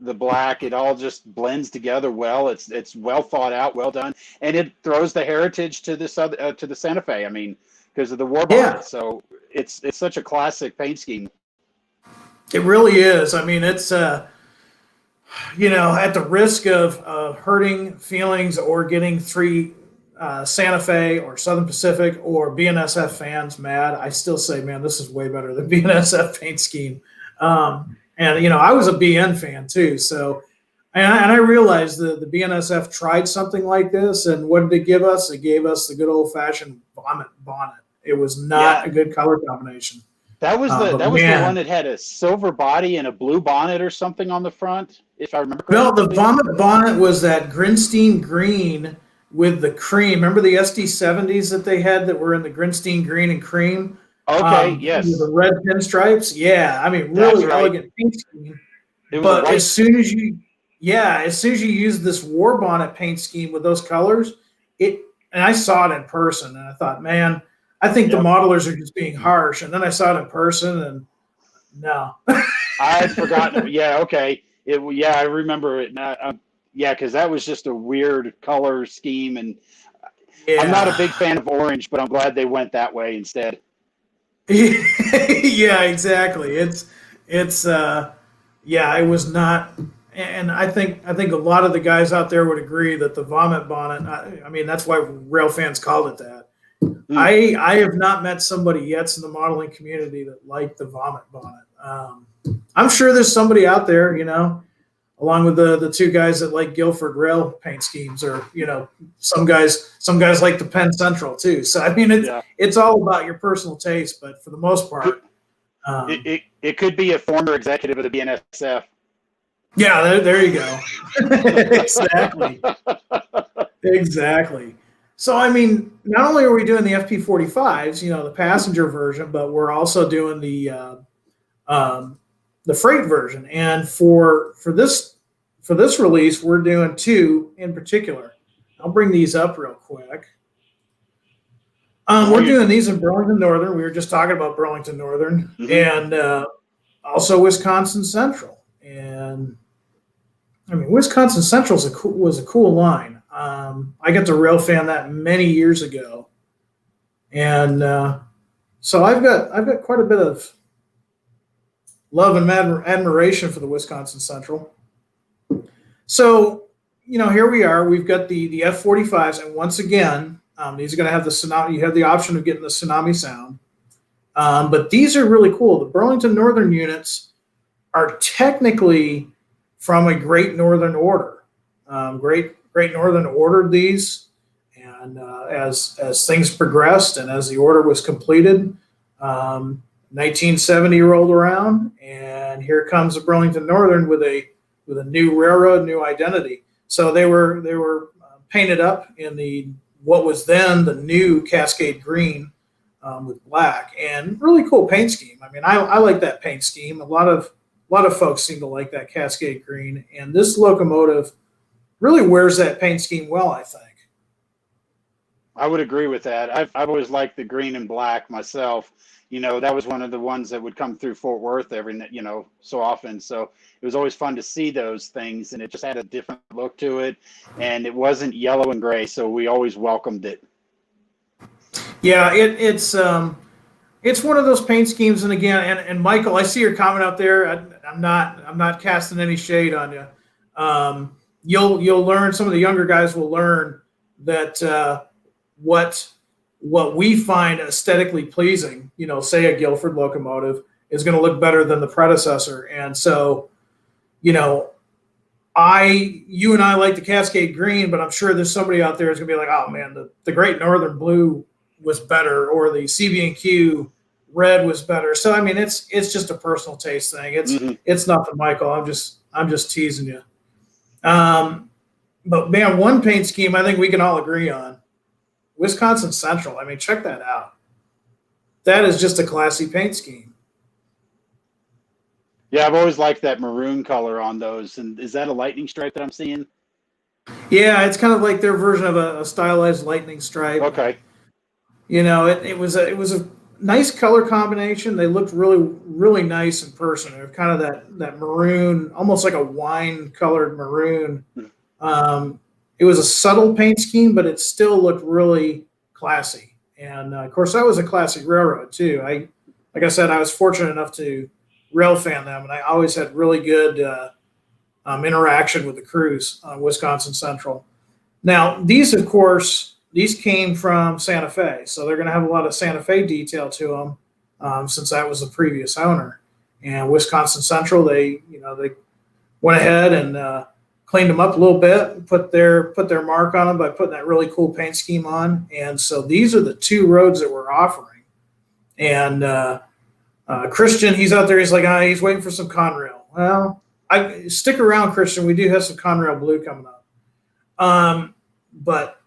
the black, it all just blends together well. It's well thought out, well done, and it throws the heritage to this to the Santa Fe. I mean, because of the war bonnet. Yeah. So it's such a classic paint scheme. It really is. I mean, it's you know, at the risk of hurting feelings or getting three Santa Fe or Southern Pacific or BNSF fans mad, I still say, man, this is way better than BNSF paint scheme. And you know, I was a BN fan too, so and I realized the BNSF tried something like this, and what did it give us? It gave us the good old fashioned vomit bonnet. It was not a good color combination. That was the one that had a silver body and a blue bonnet or something on the front, if I remember correctly. No, the vomit bonnet was that Grinstein green with the cream. Remember the SD70s that they had that were in the Grinstein green and cream? Okay, yes. With the red pinstripes. Yeah, I mean, really elegant paint scheme. But as soon as you use this war bonnet paint scheme with those colors, and I saw it in person, and I thought, man, I think the modelers are just being harsh. And then I saw it in person, and no. I had forgotten. Yeah, okay. I remember it. Because that was just a weird color scheme, and I'm not a big fan of orange, but I'm glad they went that way instead. Yeah, exactly. It was not, and I think a lot of the guys out there would agree that the vomit bonnet. I mean, that's why rail fans called it that. I have not met somebody yet in the modeling community that liked the vomit bonnet. I'm sure there's somebody out there, you know, along with the two guys that like Guilford rail paint schemes, or you know, some guys like the Penn Central too. So I mean, it's all about your personal taste, but for the most part, it could be a former executive of the BNSF. Yeah, there you go. Exactly. So I mean, not only are we doing the FP45s, you know, the passenger version, but we're also doing the freight version. And for this release, we're doing two in particular. I'll bring these up real quick. We're doing these in Burlington Northern. We were just talking about Burlington Northern, and also Wisconsin Central. And I mean, Wisconsin Central was a cool line. I got to rail fan that many years ago, and so I've got quite a bit of love and admiration for the Wisconsin Central. So, you know, here we are. We've got the F45s, and once again, these are going to have the Tsunami. You have the option of getting the Tsunami sound, but these are really cool. The Burlington Northern units are technically from a Great Northern order. Great Northern ordered these, and as things progressed and as the order was completed, 1970 rolled around, and here comes the Burlington Northern with a new railroad, new identity. So they were painted up in what was then the new Cascade green with black, and really cool paint scheme. I mean, I like that paint scheme. A lot of folks seem to like that Cascade green, and this locomotive really wears that paint scheme well, I think. I would agree with that. I've always liked the green and black myself. You know, that was one of the ones that would come through Fort Worth so often. So it was always fun to see those things, and it just had a different look to it, and it wasn't yellow and gray. So we always welcomed it. Yeah, it's one of those paint schemes. And again, and Michael, I see your comment out there. I'm not casting any shade on you. You'll learn. Some of the younger guys will learn that what we find aesthetically pleasing, say a Guilford locomotive, is going to look better than the predecessor. And so, you and I like the Cascade Green, but I'm sure there's somebody out there who's going to be like, oh man, the Great Northern Blue was better, or the CB&Q red was better. So I mean, it's just a personal taste thing. It's nothing, Michael. I'm just teasing you. But man, one paint scheme I think we can all agree on: Wisconsin Central. I mean, check that out. That is just a classy paint scheme. Yeah, I've always liked that maroon color on those. And is that a lightning stripe that I'm seeing? Yeah, it's kind of like their version of a stylized lightning stripe. Okay. It was a nice color combination. They looked really, really nice in person. They're kind of that maroon, almost like a wine colored maroon. It was a subtle paint scheme, but it still looked really classy. And of course, that was a classic railroad too. Like I said, I was fortunate enough to rail fan them, and I always had really good interaction with the crews on Wisconsin Central. Now, these, of course, these came from Santa Fe, so they're going to have a lot of Santa Fe detail to them, since that was the previous owner. And Wisconsin Central, they went ahead and cleaned them up a little bit, put their mark on them by putting that really cool paint scheme on. And so these are the two roads that we're offering. And Christian, he's out there. He's like, he's waiting for some Conrail. Well, stick around, Christian. We do have some Conrail Blue coming up. But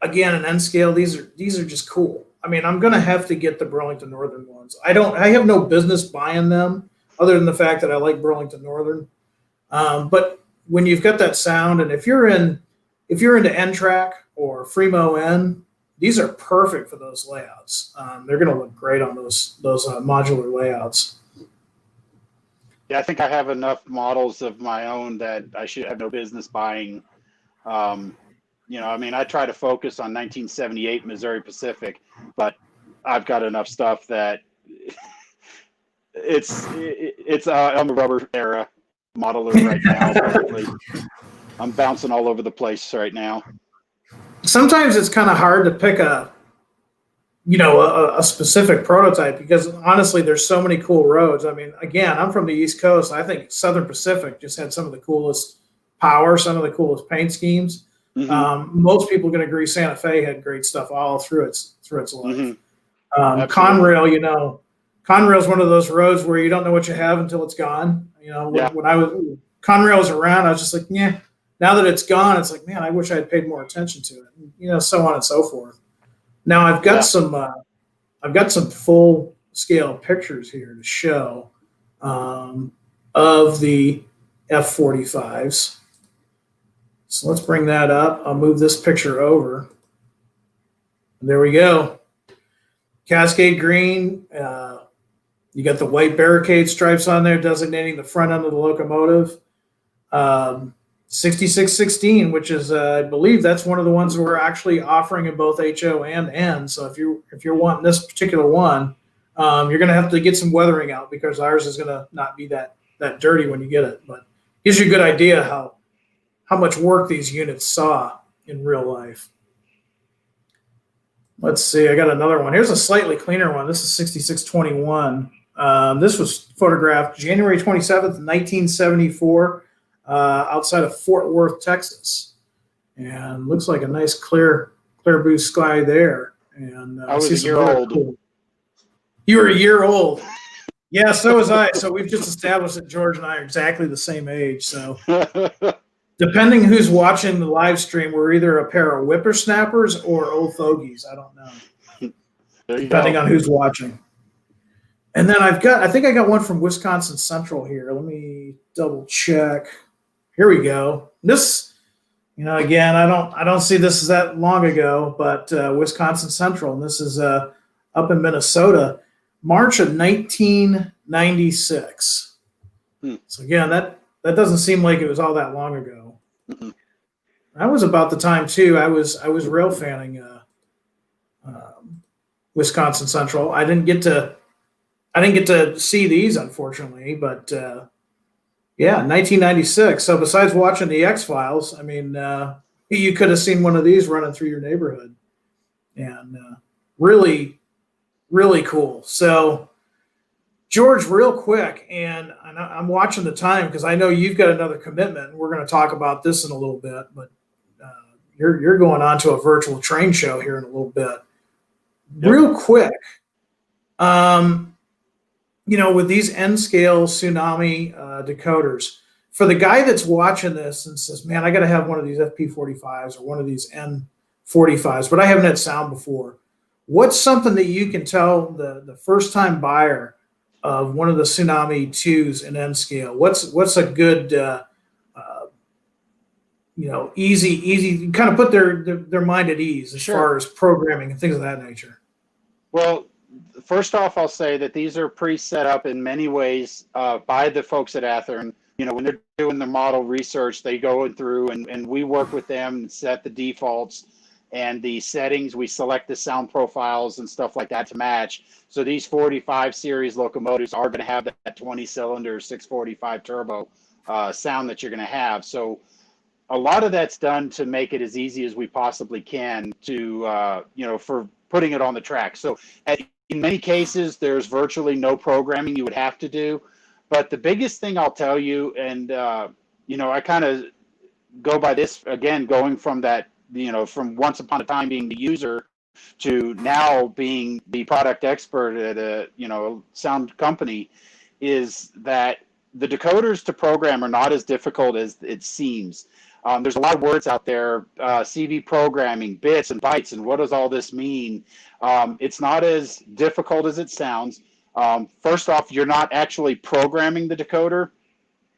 again, an N scale, these are just cool. I mean, I'm gonna have to get the Burlington Northern ones. I have no business buying them, other than the fact that I like Burlington Northern. But when you've got that sound, and if you're into N-Track or Fremo N, these are perfect for those layouts. They're gonna look great on those modular layouts. Yeah, I think I have enough models of my own that I should have no business buying. I mean, I try to focus on 1978 Missouri Pacific, but I've got enough stuff that I'm a rubber era modeler right now. Probably. I'm bouncing all over the place right now. Sometimes it's kind of hard to pick a specific prototype, because honestly, there's so many cool roads. I mean, again, I'm from the East Coast. I think Southern Pacific just had some of the coolest power, some of the coolest paint schemes. Mm-hmm. Most people can agree Santa Fe had great stuff all through its life. Mm-hmm. Conrail, Conrail is one of those roads where you don't know what you have until it's gone. When Conrail was around, I was just like, yeah. Now that it's gone, it's like, man, I wish I had paid more attention to it. So on and so forth. Now I've got some full scale pictures here to show of the F45s. So let's bring that up. I'll move this picture over. There we go. Cascade Green. You got the white barricade stripes on there designating the front end of the locomotive. 6616, which is, I believe that's one of the ones we're actually offering in both HO and N. So if you're wanting this particular one, you're going to have to get some weathering out, because ours is going to not be that dirty when you get it. But gives you a good idea how much work these units saw in real life. Let's see, I got another one. Here's a slightly cleaner one. This is 6621. This was photographed January 27th, 1974, outside of Fort Worth, Texas. And looks like a nice clear blue sky there. And I was a year old. Cool. You were a year old. Yeah, so was I. So we've just established that George and I are exactly the same age. So depending who's watching the live stream, we're either a pair of whippersnappers or old fogies. I don't know. Depending on who's watching. And then I think I got one from Wisconsin Central here. Let me double check. Here we go. This Again, I don't see this as that long ago, but Wisconsin Central, and this is up in Minnesota, March of 1996. So again, that doesn't seem like it was all that long ago. That was about the time too. I was rail fanning Wisconsin Central. I didn't get to see these, unfortunately, but yeah, 1996. So besides watching the X-Files, I mean, you could have seen one of these running through your neighborhood, and really, really cool. So, George, real quick, and I'm watching the time because I know you've got another commitment. We're going to talk about this in a little bit, but you're going on to a virtual train show here in a little bit. Yep. Real quick, with these N-scale Tsunami decoders, for the guy that's watching this and says, man, I got to have one of these FP45s or one of these N45s, but I haven't had sound before. What's something that you can tell the first-time buyer of one of the Tsunami 2s in N-scale? What's a good, easy, kind of put their mind at ease as far as programming and things of that nature? Well, first off, I'll say that these are pre-set up in many ways by the folks at Athearn. When they're doing the model research, they go through and we work with them and set the defaults and the settings. We select the sound profiles and stuff like that to match. So these 45 series locomotives are going to have that 20-cylinder 645 turbo sound that you're going to have. So a lot of that's done to make it as easy as we possibly can to, for putting it on the track. So in many cases, there's virtually no programming you would have to do. But the biggest thing I'll tell you, and, I kind of go by this, again, going from that, from once upon a time being the user to now being the product expert at a, sound company, is that the decoders to program are not as difficult as it seems. There's a lot of words out there, CV programming, bits and bytes, and what does all this mean? It's not as difficult as it sounds. First off, you're not actually programming the decoder.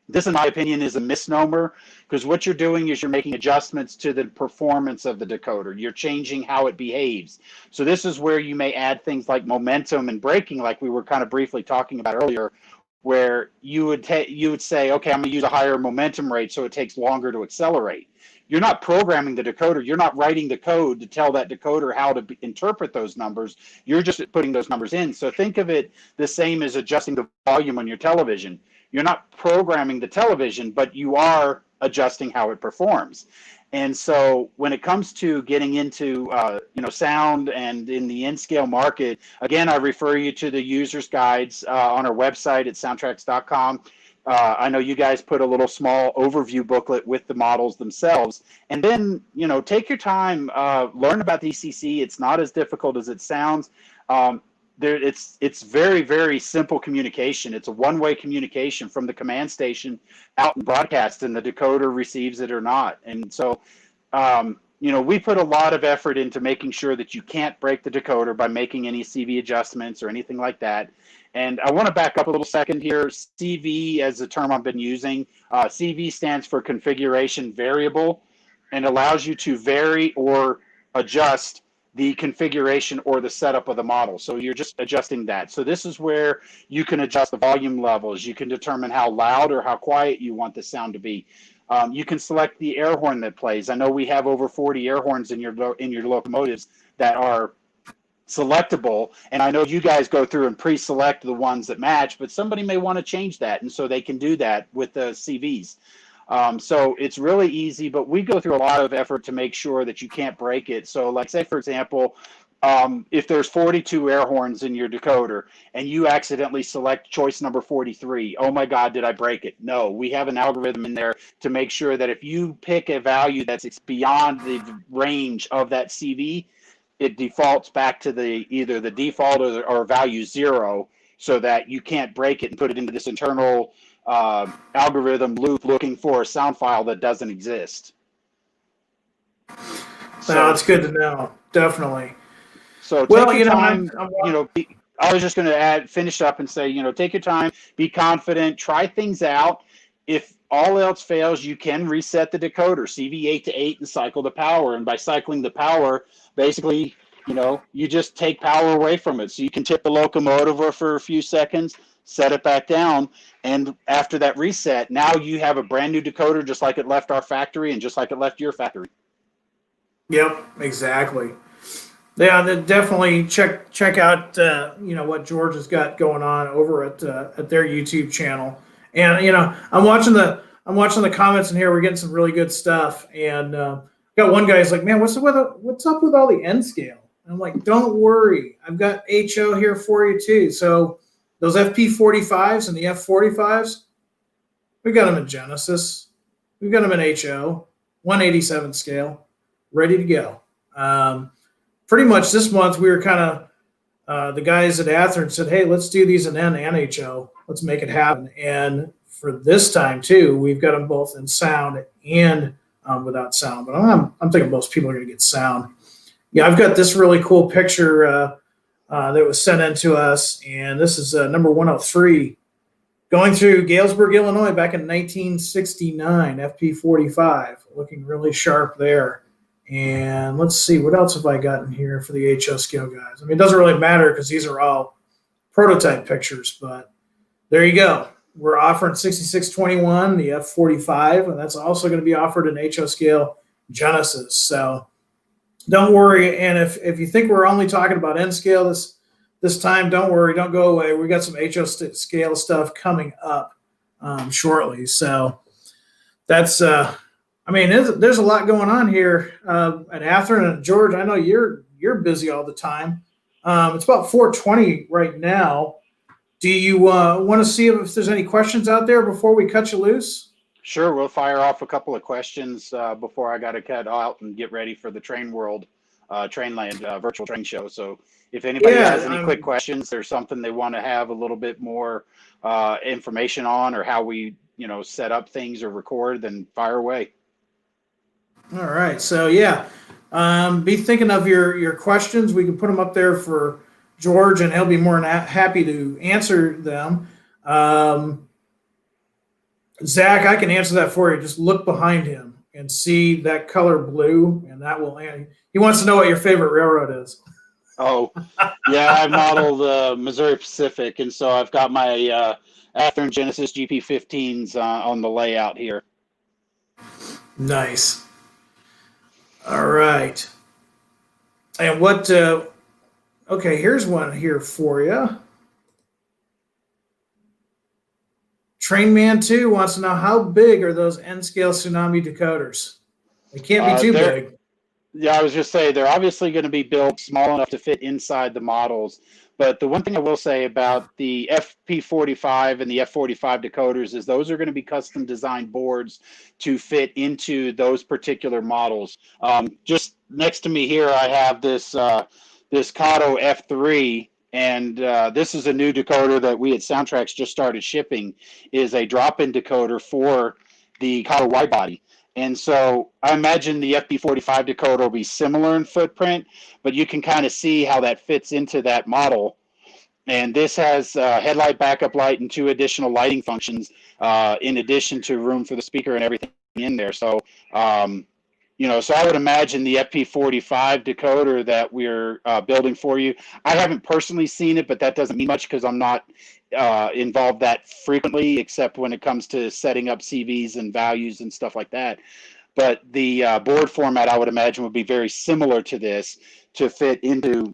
This, in my opinion, is a misnomer, because what you're doing is you're making adjustments to the performance of the decoder. You're changing how it behaves. So this is where you may add things like momentum and braking, like we were kind of briefly talking about earlier, where you would say, okay, I'm going to use a higher momentum rate so it takes longer to accelerate. You're not programming the decoder. You're not writing the code to tell that decoder how to interpret those numbers. You're just putting those numbers in. So think of it the same as adjusting the volume on your television. You're not programming the television, but you are adjusting how it performs. And so when it comes to getting into sound and in the N-scale market, again, I refer you to the user's guides on our website at SoundTraxx.com. I know you guys put a little small overview booklet with the models themselves. And then, take your time, learn about DCC. It's not as difficult as it sounds. It's very, very simple communication. It's a one-way communication from the command station out and broadcast, and the decoder receives it or not. And so, we put a lot of effort into making sure that you can't break the decoder by making any CV adjustments or anything like that. And I want to back up a little second here. CV, as the term I've been using, CV stands for configuration variable, and allows you to vary or adjust the configuration or the setup of the model. So you're just adjusting that. So this is where you can adjust the volume levels. You can determine how loud or how quiet you want the sound to be. You can select the air horn that plays. I know we have over 40 air horns in your locomotives that are selectable, and I know you guys go through and pre-select the ones that match, but somebody may want to change that, and so they can do that with the CVs. So it's really easy, but we go through a lot of effort to make sure that you can't break it. So like, say, for example, if there's 42 air horns in your decoder and you accidentally select choice number 43, oh my God, did I break it? No, we have an algorithm in there to make sure that if you pick a value that's beyond the range of that CV, it defaults back to either the default or value 0, so that you can't break it and put it into this internal algorithm loop looking for a sound file that doesn't exist. So that's good to know. Definitely. So take your time. I was just going to finish up and say, take your time, be confident, try things out. if all else fails, you can reset the decoder, CV8 to 8, and cycle the power. And by cycling the power, basically, you just take power away from it. So you can tip the locomotive for a few seconds, set it back down, and after that reset, now you have a brand new decoder just like it left our factory and just like it left your factory. Yep, exactly. Yeah, then definitely check out what George has got going on over at their YouTube channel. And I'm watching the comments in here. We're getting some really good stuff. And got one guy's like, man, what's up with all the N scale? And I'm like, don't worry, I've got HO here for you too. So those FP45s and the F45s, we got them in Genesis, we've got them in HO, 187 scale, ready to go. Pretty much this month we were kind of the guys at Athearn said, hey, let's do these in N and HO. Let's make it happen. And for this time too, we've got them both in sound and without sound. But I'm thinking most people are going to get sound. Yeah, I've got this really cool picture that was sent in to us, and this is number 103, going through Galesburg, Illinois, back in 1969, FP45, looking really sharp there. And let's see, what else have I gotten here for the HO scale guys? I mean, it doesn't really matter because these are all prototype pictures, but there you go. We're offering 6621, the F45, and that's also going to be offered in HO scale Genesis. So don't worry. And if you think we're only talking about N scale this time, don't worry, don't go away. We got some HO scale stuff coming up shortly. So that's there's a lot going on here at Athearn. And George, I know you're busy all the time. It's about 4:20 right now. Do you want to see if there's any questions out there before we cut you loose? Sure, we'll fire off a couple of questions before I got to cut out and get ready for the Train World Trainland virtual train show. So if anybody has any quick questions, there's something they want to have a little bit more information on, or how we set up things or record, then fire away. All right. So be thinking of your questions. We can put them up there for George, and he'll be more than happy to answer them. Zach, I can answer that for you. Just look behind him and see that color blue, and that will. He wants to know what your favorite railroad is. Oh, yeah, I modeled Missouri Pacific, and so I've got my Athearn Genesis GP15s on the layout here. Nice. All right. And what? Okay, here's one here for you. Trainman 2 wants to know, how big are those N-scale Tsunami decoders? They can't be too big. Yeah, I was just saying, they're obviously going to be built small enough to fit inside the models. But the one thing I will say about the FP45 and the F45 decoders is those are going to be custom designed boards to fit into those particular models. Just next to me here, I have this Kato F3. And this is a new decoder that we at SoundTraxx just started shipping, is a drop-in decoder for the Kato wide body. And so I imagine the FP45 decoder will be similar in footprint, but you can kind of see how that fits into that model. And this has headlight, backup light, and 2 additional lighting functions, in addition to room for the speaker and everything in there. So, so I would imagine the FP45 decoder that we're building for you. I haven't personally seen it, but that doesn't mean much because I'm not involved that frequently, except when it comes to setting up CVs and values and stuff like that. But the board format, I would imagine, would be very similar to this to fit into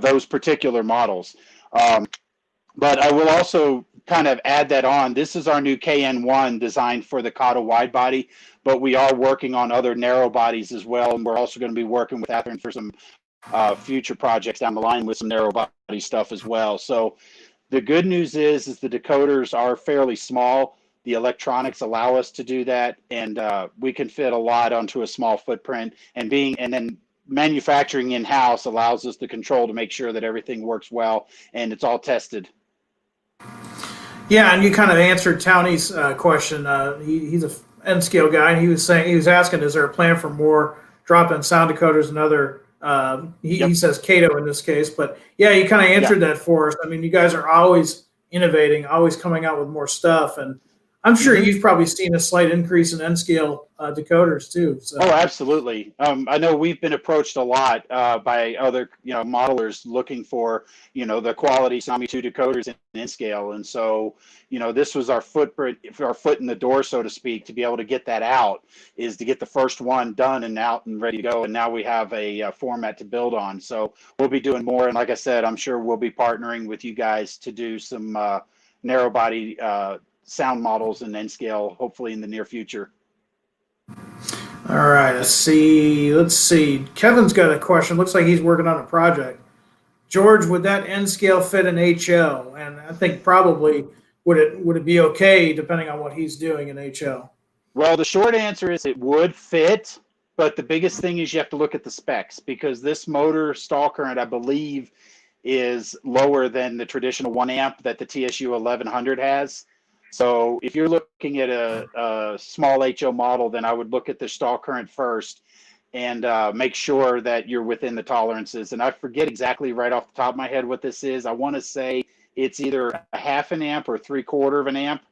those particular models. But I will also kind of add that on. This is our new KN1 designed for the Kato wide body, but we are working on other narrow bodies as well. And we're also going to be working with Athearn for some future projects down the line with some narrow body stuff as well. So the good news is the decoders are fairly small. The electronics allow us to do that, and we can fit a lot onto a small footprint. And then manufacturing in-house allows us the control to make sure that everything works well and it's all tested. Yeah, and you kind of answered Townie's question. He's a N-scale guy, and he was asking, is there a plan for more drop-in sound decoders and other? He says Kato in this case, but yeah, you kind of answered that for us. I mean, you guys are always innovating, always coming out with more stuff, and I'm sure you've probably seen a slight increase in N-scale decoders too. So. Oh, absolutely. I know we've been approached a lot by other, modelers looking for, the quality Tsunami 2 decoders in N-scale. And so, this was our foot in the door, so to speak, to be able to get that out, is to get the first one done and out and ready to go. And now we have a format to build on. So we'll be doing more. And like I said, I'm sure we'll be partnering with you guys to do some narrow body sound models in N-scale, hopefully in the near future. All right, let's see. Kevin's got a question. Looks like he's working on a project. George, would that N-scale fit in HL? And I think probably would it be okay depending on what he's doing in HL? Well, the short answer is it would fit, but the biggest thing is you have to look at the specs, because this motor stall current, I believe, is lower than the traditional 1 amp that the TSU 1100 has. So if you're looking at a small HO model, then I would look at the stall current first and make sure that you're within the tolerances. And I forget exactly right off the top of my head what this is. I want to say it's either a 1/2 amp or 3/4 amp.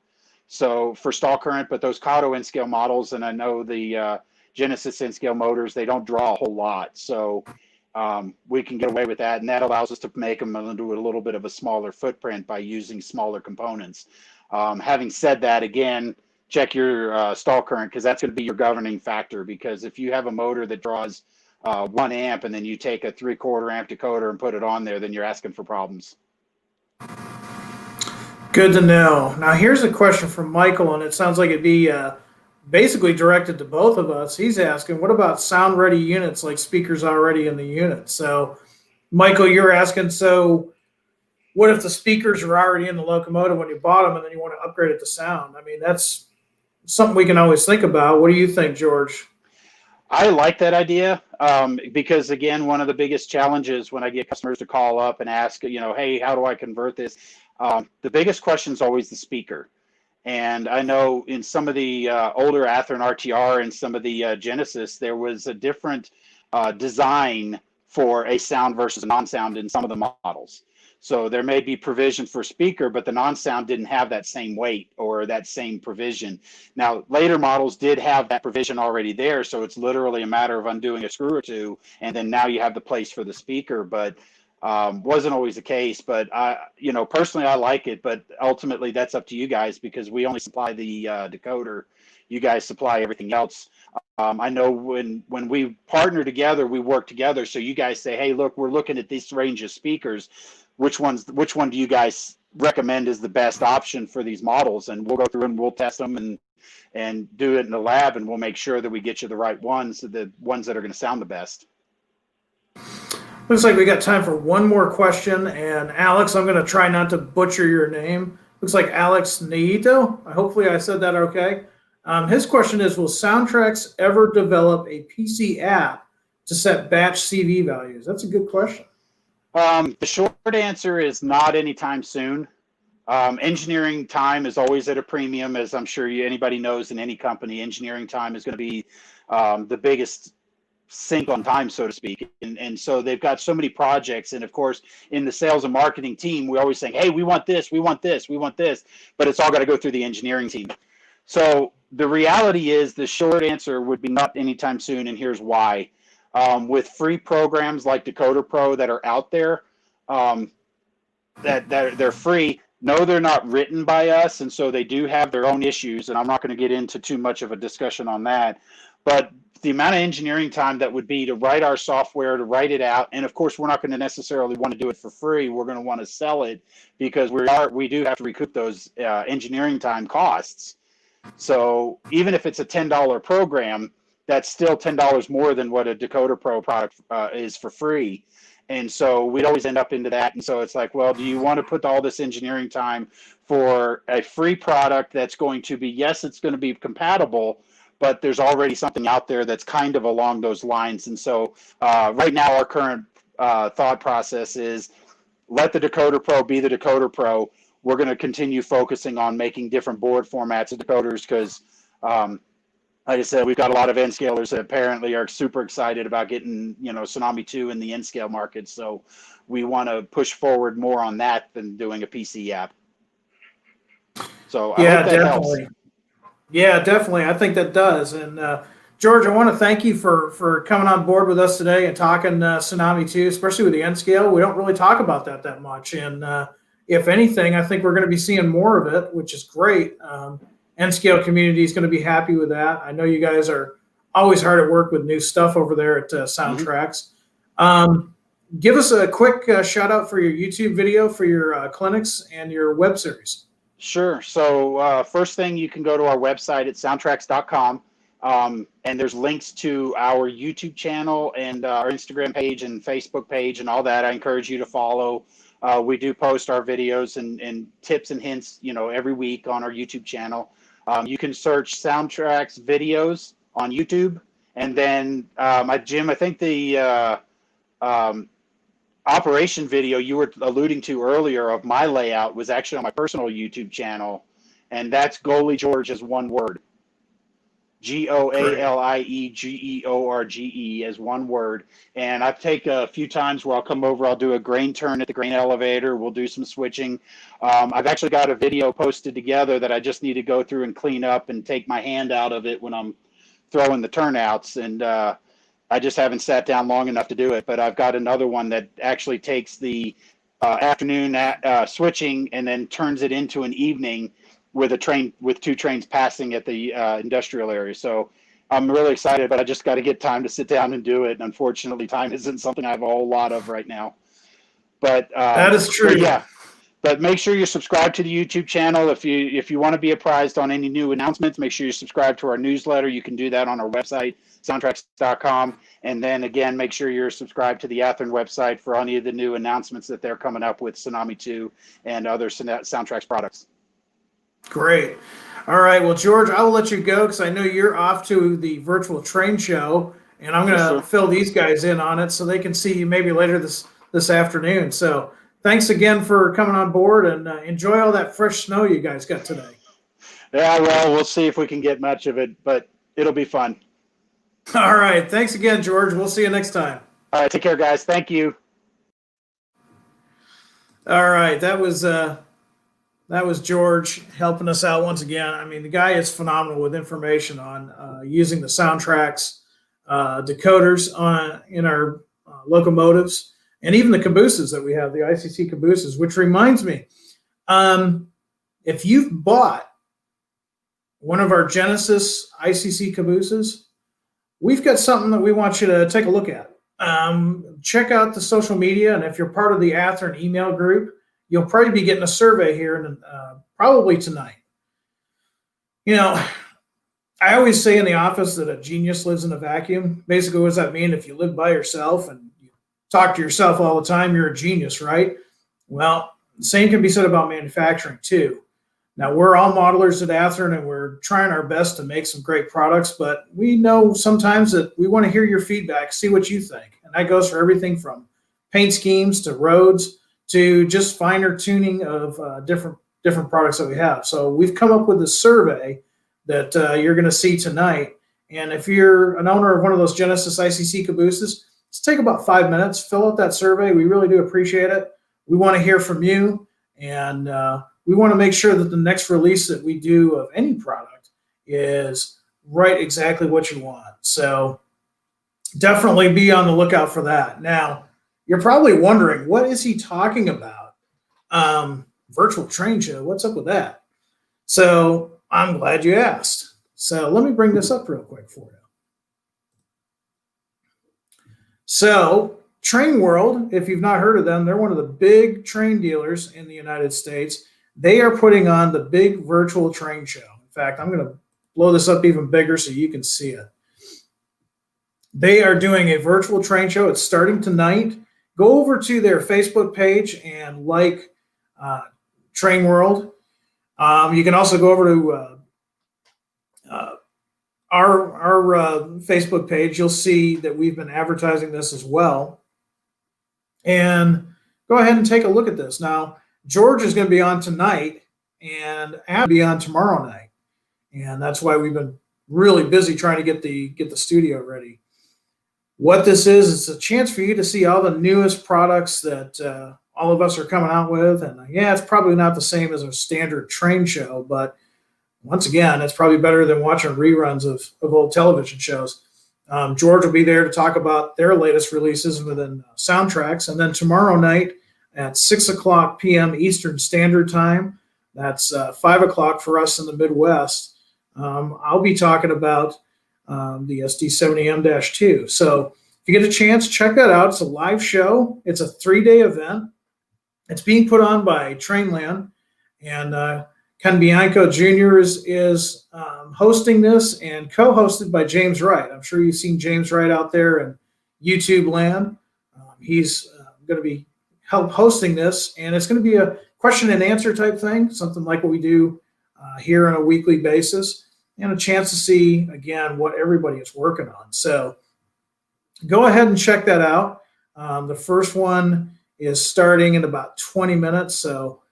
So for stall current, but those Kato N-scale models, and I know the Genesis N-scale motors, they don't draw a whole lot. So we can get away with that. And that allows us to make them into a little bit of a smaller footprint by using smaller components. Having said that, again, check your stall current, because that's going to be your governing factor. Because if you have a motor that draws 1 amp and then you take a 3/4 amp decoder and put it on there, then you're asking for problems. Good to know. Now here's a question from Michael, and it sounds like it'd be basically directed to both of us. He's asking, what about sound-ready units, like speakers already in the unit? So, Michael, you're asking, so what if the speakers are already in the locomotive when you bought them and then you want to upgrade it to sound? I mean, that's something we can always think about. What do you think, George? I like that idea because, again, one of the biggest challenges when I get customers to call up and ask, hey, how do I convert this? The biggest question is always the speaker. And I know in some of the older Athearn RTR and some of the Genesis, there was a different design for a sound versus a non-sound in some of the models. So there may be provision for speaker, but the non-sound didn't have that same weight or that same provision. Now, later models did have that provision already there, so it's literally a matter of undoing a screw or two, and then now you have the place for the speaker. But wasn't always the case. But personally, I like it. But ultimately, that's up to you guys, because we only supply the decoder. You guys supply everything else. I know when we partner together, we work together. So you guys say, hey, look, we're looking at this range of speakers. Which one do you guys recommend is the best option for these models? And we'll go through and we'll test them and do it in the lab, and we'll make sure that we get you the right ones, the ones that are going to sound the best. Looks like we got time for one more question. And Alex, I'm going to try not to butcher your name. Looks like Alex Naito. Hopefully I said that okay. His question is, will SoundTraxx ever develop a PC app to set batch CV values? That's a good question. The short answer is not anytime soon. Engineering time is always at a premium, as I'm sure anybody knows in any company. Engineering time is going to be the biggest sink on time, so to speak. And so they've got so many projects. And of course, in the sales and marketing team, we're always saying, hey, we want this, we want this, we want this, but it's all got to go through the engineering team. So the reality is, the short answer would be not anytime soon, and here's why. With free programs like Decoder Pro that are out there, that they're free. No, they're not written by us, and so they do have their own issues, and I'm not going to get into too much of a discussion on that. But the amount of engineering time that would be to write our software, to write it out, and of course, we're not going to necessarily want to do it for free. We're going to want to sell it, because we do have to recoup those engineering time costs. So even if it's a $10 program, that's still $10 more than what a Decoder Pro product is for free. And so we'd always end up into that. And so it's like, well, do you want to put all this engineering time for a free product that's going to be, yes, it's going to be compatible, but there's already something out there that's kind of along those lines. And so right now, our current thought process is, let the Decoder Pro be the Decoder Pro. We're going to continue focusing on making different board formats of decoders, because like I said, we've got a lot of N-scalers that apparently are super excited about getting, Tsunami 2 in the N-scale market. So we want to push forward more on that than doing a PC app. So I hope that definitely helps. Yeah, definitely. I think that does. And George, I want to thank you for coming on board with us today and talking Tsunami 2, especially with the N scale. We don't really talk about that much. And if anything, I think we're going to be seeing more of it, which is great. N scale community is going to be happy with that. I know you guys are always hard at work with new stuff over there at SoundTraxx. Give us a quick shout out for your YouTube video for your clinics and your web series. Sure. So first thing, you can go to our website at soundtraxx.com, and there's links to our YouTube channel and our Instagram page and Facebook page and all that. I encourage you to follow. We do post our videos and tips and hints, every week on our YouTube channel. You can search SoundTraxx videos on YouTube, and then Jim, I think the operation video you were alluding to earlier of my layout was actually on my personal YouTube channel, and that's Goalie George as one word. GOALIEGEORGE as one word. And I take a few times where I'll come over, I'll do a grain turn at the grain elevator, we'll do some switching. I've actually got a video posted together that I just need to go through and clean up and take my hand out of it when I'm throwing the turnouts, and I just haven't sat down long enough to do it, but I've got another one that actually takes the afternoon switching and then turns it into an evening with a train, with two trains passing at the industrial area. So I'm really excited, but I just got to get time to sit down and do it. And unfortunately, time isn't something I have a whole lot of right now. But that is true. Yeah. But make sure you subscribe to the YouTube channel. If you want to be apprised on any new announcements, make sure you subscribe to our newsletter. You can do that on our website, soundtraxx.com. And then again, make sure you're subscribed to the Athearn website for any of the new announcements that they're coming up with Tsunami 2 and other SoundTraxx products. Great. All right. Well, George, I will let you go because I know you're off to the virtual train show, and I'm going to fill these guys in on it so they can see you maybe later this afternoon. So thanks again for coming on board, and enjoy all that fresh snow you guys got today. Yeah, well, we'll see if we can get much of it, but it'll be fun. All right. Thanks again, George. We'll see you next time. All right. Take care, guys. Thank you. All right. That was George helping us out once again. I mean, the guy is phenomenal with information on using the SoundTraxx decoders in our locomotives, and even the cabooses that we have, the ICC cabooses, which reminds me, if you've bought one of our Genesis ICC cabooses, we've got something that we want you to take a look at. Check out the social media, and if you're part of the Athearn email group, you'll probably be getting a survey here probably tonight. I always say in the office that a genius lives in a vacuum. Basically, what does that mean? If you live by yourself and you talk to yourself all the time, you're a genius, right? Well, the same can be said about manufacturing too. Now, we're all modelers at Athearn, and we're trying our best to make some great products, but we know sometimes that we want to hear your feedback, see what you think. And that goes for everything from paint schemes to roads to just finer tuning of different products that we have. So we've come up with a survey that you're going to see tonight. And if you're an owner of one of those Genesis ICC cabooses, just take about 5 minutes, fill out that survey. We really do appreciate it. We want to hear from you, and we want to make sure that the next release that we do of any product is right exactly what you want. So definitely be on the lookout for that. Now, you're probably wondering, what is he talking about? Virtual train show, what's up with that? So I'm glad you asked. So let me bring this up real quick for you. So Train World, if you've not heard of them, they're one of the big train dealers in the United States. They are putting on the big virtual train show. In fact, I'm going to blow this up even bigger so you can see it. They are doing a virtual train show. It's starting tonight. Go over to their Facebook page and like Train World. You can also go over to our Facebook page. You'll see that we've been advertising this as well. And go ahead and take a look at this. Now, George is going to be on tonight, and Ab will be on tomorrow night. And that's why we've been really busy trying to get the studio ready. What this is, it's a chance for you to see all the newest products that all of us are coming out with. And yeah, it's probably not the same as a standard train show, but once again, it's probably better than watching reruns of old television shows. George will be there to talk about their latest releases within SoundTraxx. And then tomorrow night at 6 o'clock p.m. Eastern Standard Time, that's 5 o'clock for us in the Midwest, I'll be talking about the SD70M-2. So if you get a chance, check that out. It's a live show. It's a 3-day event. It's being put on by Trainland, and Ken Bianco Jr. is hosting this, and co-hosted by James Wright. I'm sure you've seen James Wright out there in YouTube land. He's going to be hosting this, and it's going to be a question and answer type thing, something like what we do here on a weekly basis, and a chance to see, again, what everybody is working on. So go ahead and check that out. The first one is starting in about 20 minutes. So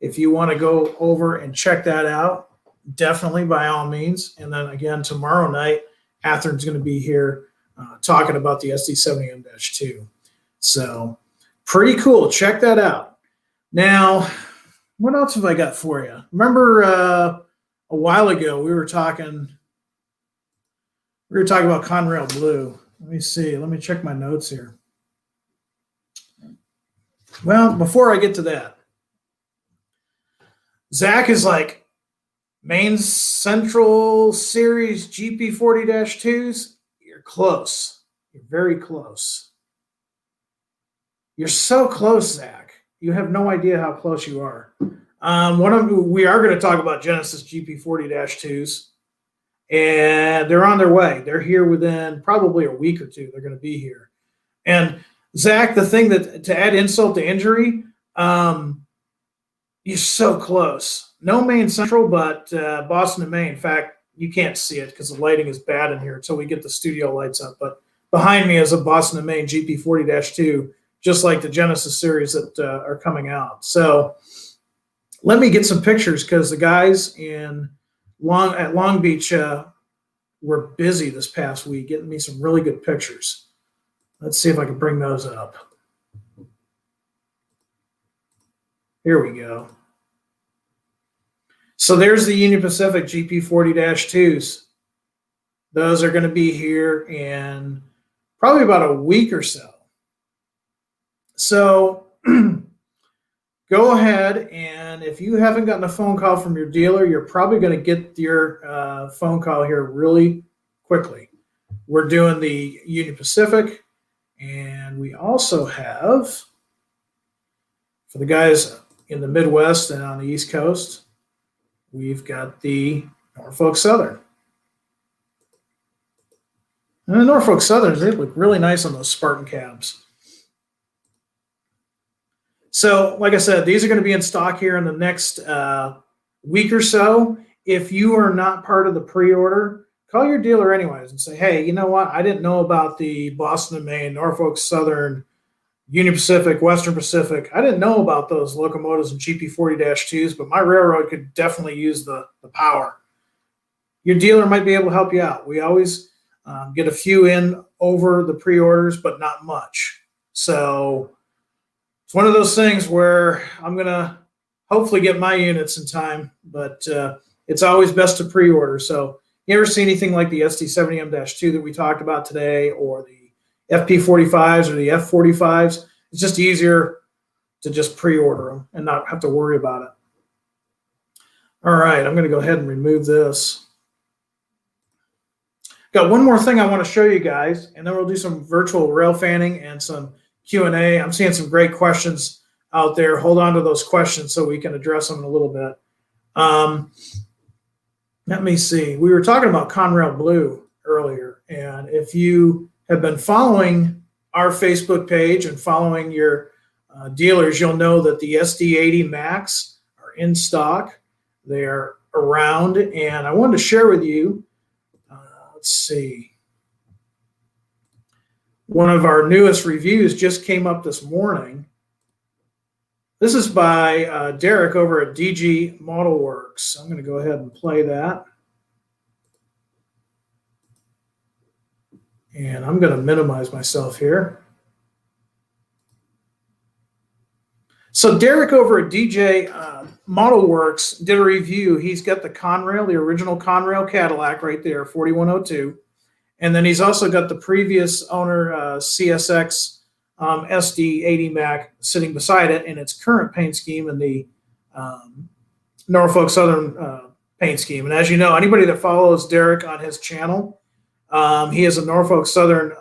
if you want to go over and check that out, definitely by all means. And then again, tomorrow night, Athern's going to be here talking about the SD70M-2. So pretty cool. Check that out. Now, what else have I got for you? Remember a while ago we were talking about Conrail Blue. Let me see. Let me check my notes here. Well, before I get to that, Zach is like, Main Central Series GP40-2s, you're close. You're very close. You're so close, Zach. You have no idea how close you are. We are going to talk about Genesis GP40-2s, and they're on their way. They're here within probably a week or two. They're going to be here. And Zach, the thing that to add insult to injury, you're so close. No Main Central, but Boston and Maine. In fact, you can't see it because the lighting is bad in here until we get the studio lights up. But behind me is a Boston and Maine GP40-2, just like the Genesis series that are coming out. So let me get some pictures because the guys at Long Beach were busy this past week getting me some really good pictures. Let's see if I can bring those up. Here we go. So there's the Union Pacific GP40-2s. Those are going to be here in probably about a week or so. So go ahead, and if you haven't gotten a phone call from your dealer, you're probably going to get your phone call here really quickly. We're doing the Union Pacific, and we also have, for the guys in the Midwest and on the East Coast, we've got the Norfolk Southern. And the Norfolk Southerns, they look really nice on those Spartan cabs. So, like I said, these are going to be in stock here in the next week or so. If you are not part of the pre-order, call your dealer anyways and say, hey, you know what? I didn't know about the Boston and Maine, Norfolk Southern, Union Pacific, Western Pacific. I didn't know about those locomotives and GP40-2s, but my railroad could definitely use the power. Your dealer might be able to help you out. We always get a few in over the pre-orders, but not much. So it's one of those things where I'm going to hopefully get my units in time, but it's always best to pre-order. So you ever see anything like the SD70M-2 that we talked about today, or the FP45s or the F45s, it's just easier to just pre-order them and not have to worry about it. All right, I'm going to go ahead and remove this. Got one more thing I want to show you guys, and then we'll do some virtual rail fanning and some Q&A. I'm seeing some great questions out there. Hold on to those questions so we can address them in a little bit. Let me see. We were talking about Conrail Blue earlier, and if you have been following our Facebook page and following your dealers, you'll know that the SD80MACs are in stock. They're around, and I wanted to share with you, let's see, one of our newest reviews just came up this morning. This is by Derek over at DG Model Works. I'm going to go ahead and play that. And I'm going to minimize myself here. So Derek over at DJ Model Works did a review. He's got the Conrail, the original Conrail Cadillac right there, 4102. And then he's also got the previous owner CSX SD80MAC sitting beside it in its current paint scheme in the Norfolk Southern paint scheme. And as you know, anybody that follows Derek on his channel, he is a Norfolk Southern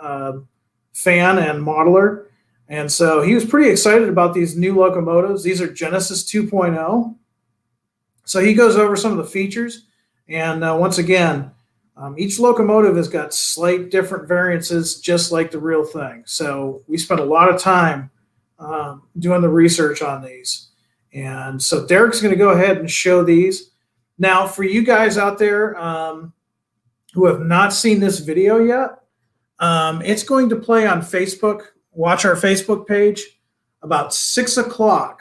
fan and modeler. And so he was pretty excited about these new locomotives. These are Genesis 2.0. So he goes over some of the features. And once again, each locomotive has got slight different variances, just like the real thing. So we spent a lot of time doing the research on these. And so Derek's going to go ahead and show these. Now, for you guys out there who have not seen this video yet, it's going to play on Facebook. Watch our Facebook page about 6 o'clock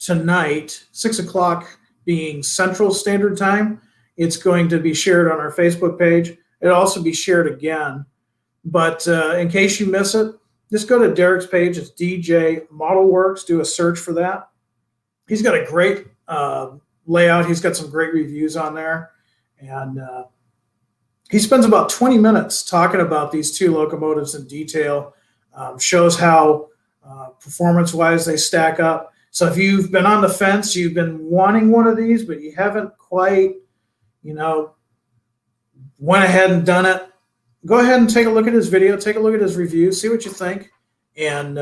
tonight, 6 o'clock being Central Standard Time. It's going to be shared on our Facebook page. It'll also be shared again. But in case you miss it, just go to Derek's page. It's DJ Model Works. Do a search for that. He's got a great layout. He's got some great reviews on there. And he spends about 20 minutes talking about these two locomotives in detail, shows how performance-wise they stack up. So if you've been on the fence, you've been wanting one of these, but you haven't quite, went ahead and done it, go ahead and take a look at his video, take a look at his review, see what you think, and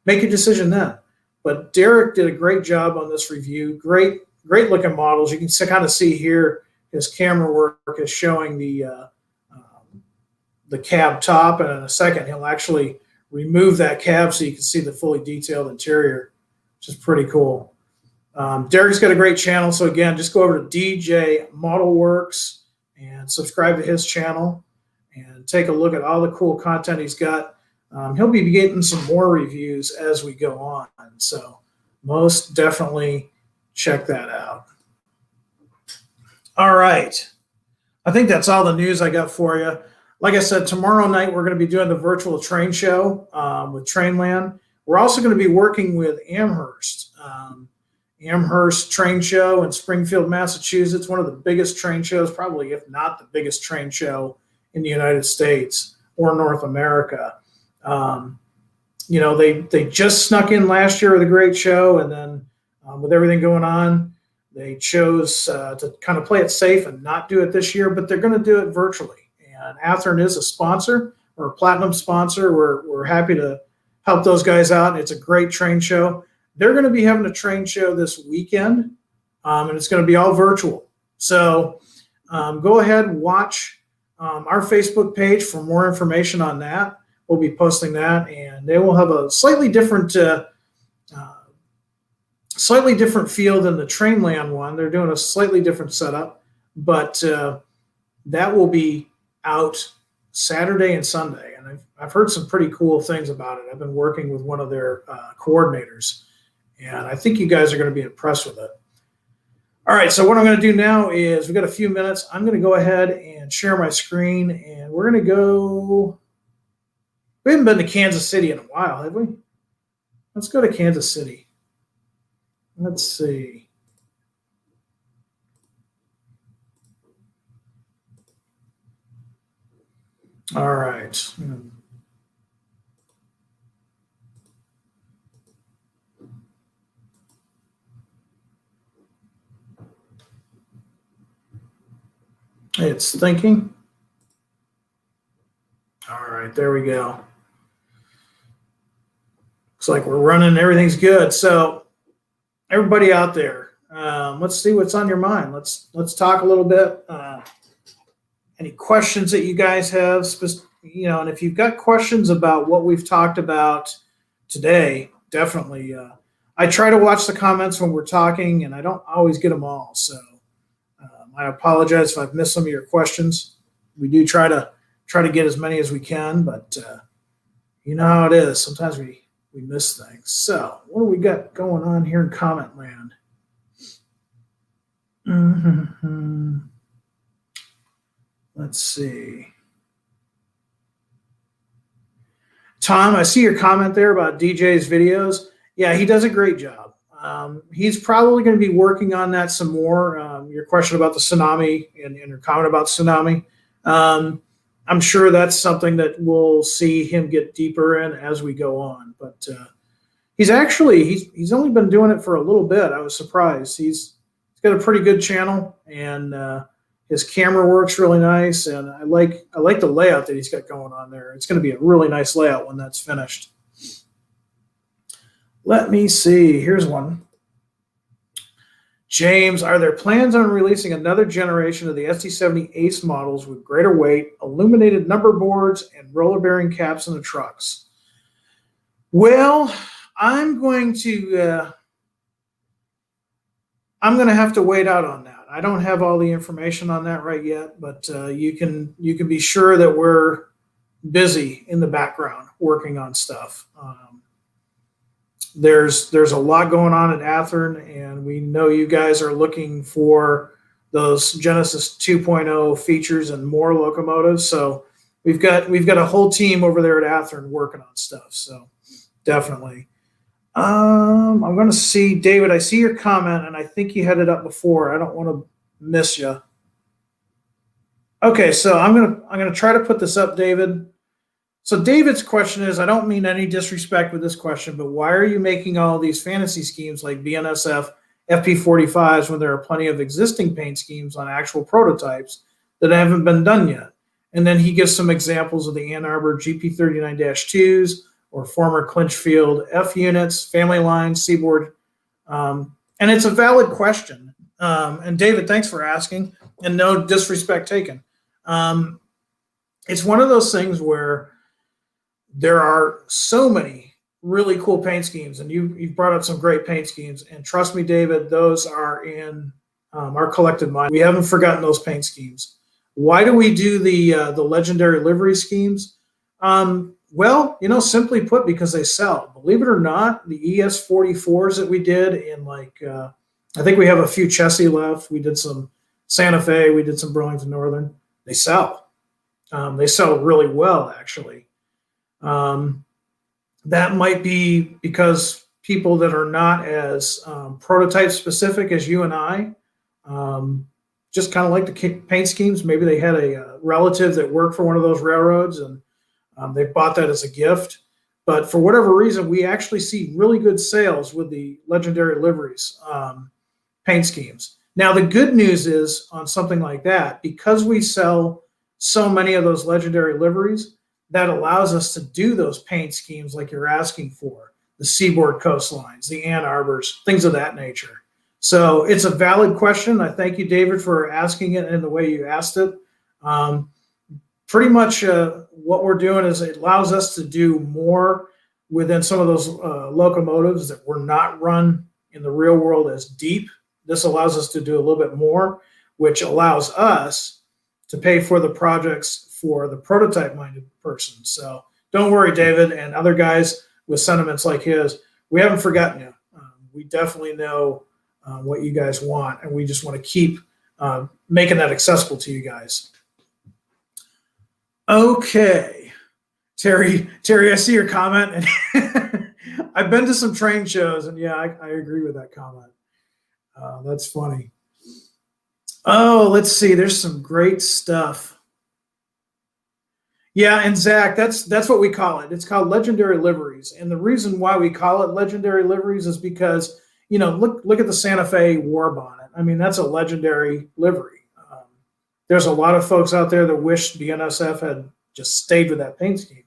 make a decision then. But Derek did a great job on this review. Great looking models. You can kind of see here his camera work is showing the cab top, and in a second he'll actually remove that cab so you can see the fully detailed interior, which is pretty cool. Derek's got a great channel, so again, just go over to DJ Model Works and subscribe to his channel and take a look at all the cool content he's got. He'll be getting some more reviews as we go on, so most definitely check that out. All right. I think that's all the news I got for you. Like I said, tomorrow night we're going to be doing the virtual train show with Trainland. We're also going to be working with Amherst. Amherst Train Show in Springfield, Massachusetts, one of the biggest train shows, probably if not the biggest train show in the United States or North America. They just snuck in last year with a great show, and then with everything going on, they chose to kind of play it safe and not do it this year, but they're going to do it virtually. And Athearn is a sponsor or a platinum sponsor. We're happy to help those guys out. It's a great train show. They're going to be having a train show this weekend, and it's going to be all virtual. So go ahead and watch our Facebook page for more information on that. We'll be posting that, and they will have a slightly different feel than the Trainland one. They're doing a slightly different setup, but that will be out Saturday and Sunday. And I've heard some pretty cool things about it. I've been working with one of their coordinators, and I think you guys are going to be impressed with it. All right, so what I'm going to do now is we've got a few minutes. I'm going to go ahead and share my screen, and we're going to go. We haven't been to Kansas City in a while, have we? Let's go to Kansas City. Let's see. All right. It's thinking. All right, there we go. Looks like we're running, everything's good. So everybody out there, let's see what's on your mind. Let's talk a little bit. Any questions that you guys have, and if you've got questions about what we've talked about today, definitely. I try to watch the comments when we're talking, and I don't always get them all. So I apologize if I've missed some of your questions. We do try to get as many as we can, but you know how it is. Sometimes we miss things. So what do we got going on here in comment land? Let's see. Tom, I see your comment there about DJ's videos. Yeah, he does a great job. He's probably going to be working on that some more. Your question about the Tsunami and your comment about Tsunami. I'm sure that's something that we'll see him get deeper in as we go on. But he's only been doing it for a little bit. I was surprised. He's got a pretty good channel, and his camera works really nice. And I like the layout that he's got going on there. It's going to be a really nice layout when that's finished. Let me see. Here's one. James, are there plans on releasing another generation of the SD70 Ace models with greater weight, illuminated number boards, and roller bearing caps in the trucks? Well, I'm going to have to wait out on that. I don't have all the information on that right yet, but you can be sure that we're busy in the background working on stuff. There's a lot going on at Athern, and we know you guys are looking for those Genesis 2.0 features and more locomotives. So we've got a whole team over there at Athern working on stuff. So definitely. I'm going to see, David, I see your comment, and I think you had it up before. I don't want to miss you. Okay, so I'm going to try to put this up, David. So David's question is, I don't mean any disrespect with this question, but why are you making all these fantasy schemes like BNSF, FP45s when there are plenty of existing paint schemes on actual prototypes that haven't been done yet? And then he gives some examples of the Ann Arbor GP39-2s or former Clinchfield F units, family line, Seaboard. And it's a valid question. And David, thanks for asking, and no disrespect taken. It's one of those things where there are so many really cool paint schemes, and you've brought up some great paint schemes. And trust me, David, those are in our collective mind. We haven't forgotten those paint schemes. Why do we do the legendary livery schemes? Well, simply put, because they sell. Believe it or not, the ES44s that we did in I think we have a few chassis left. We did some Santa Fe. We did some Burlington Northern. They sell. They sell really well, actually. That might be because people that are not as prototype specific as you and I just kind of like the paint schemes. Maybe they had a relative that worked for one of those railroads, and they bought that as a gift. But for whatever reason, we actually see really good sales with the legendary liveries paint schemes. Now, the good news is on something like that, because we sell so many of those legendary liveries, that allows us to do those paint schemes like you're asking for, the Seaboard coastlines, the Ann Arbors, things of that nature. So it's a valid question. I thank you, David, for asking it in the way you asked it. Pretty much what we're doing is it allows us to do more within some of those locomotives that were not run in the real world as deep. This allows us to do a little bit more, which allows us to pay for the projects for the prototype-minded person. So don't worry, David, and other guys with sentiments like his. We haven't forgotten you. We definitely know what you guys want, and we just want to keep making that accessible to you guys. Okay, Terry, I see your comment, and I've been to some train shows, and yeah, I agree with that comment. That's funny. Oh, let's see. There's some great stuff. Yeah, and Zach, that's what we call it. It's called legendary liveries, and the reason why we call it legendary liveries is because look at the Santa Fe war bonnet. I mean, that's a legendary livery. There's a lot of folks out there that wish BNSF had just stayed with that paint scheme.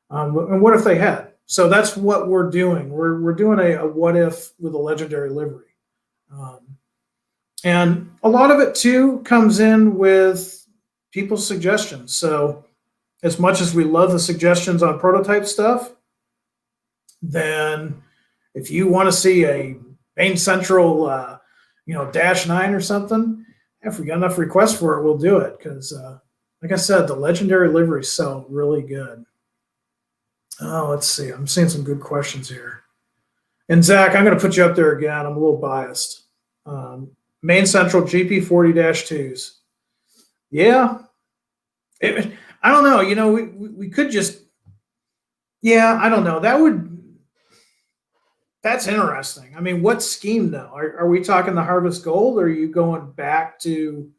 And what if they had? So that's what we're doing. We're doing a what if with a legendary livery. And a lot of it, too, comes in with people's suggestions. So as much as we love the suggestions on prototype stuff, then if you want to see a Main Central, -9 or something, if we got enough requests for it, we'll do it. Because, like I said, the legendary liveries sell really good. Oh, let's see. I'm seeing some good questions here. And Zach, I'm going to put you up there again. I'm a little biased. Main Central GP40-2s. Yeah. I don't know. We could just, Yeah, I don't know. That's interesting. I mean, what scheme though? Are we talking the Harvest Gold, or are you going back to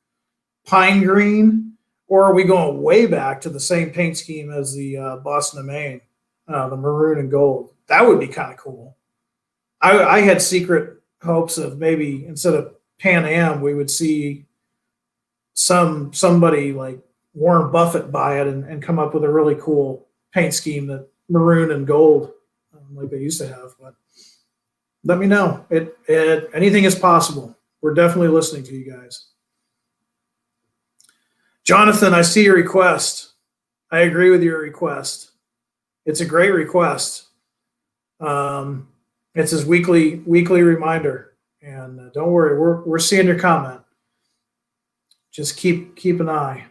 Pine Green, or are we going way back to the same paint scheme as the Boston and Maine, the maroon and gold? That would be kind of cool. I had secret hopes of maybe instead of Pan Am, we would see somebody like Warren Buffett buy it and come up with a really cool paint scheme that maroon and gold, like they used to have. But let me know. Anything is possible. We're definitely listening to you guys. Jonathan, I see your request. I agree with your request. It's a great request. It's his weekly reminder. And don't worry, we're seeing your comment. Just keep an eye.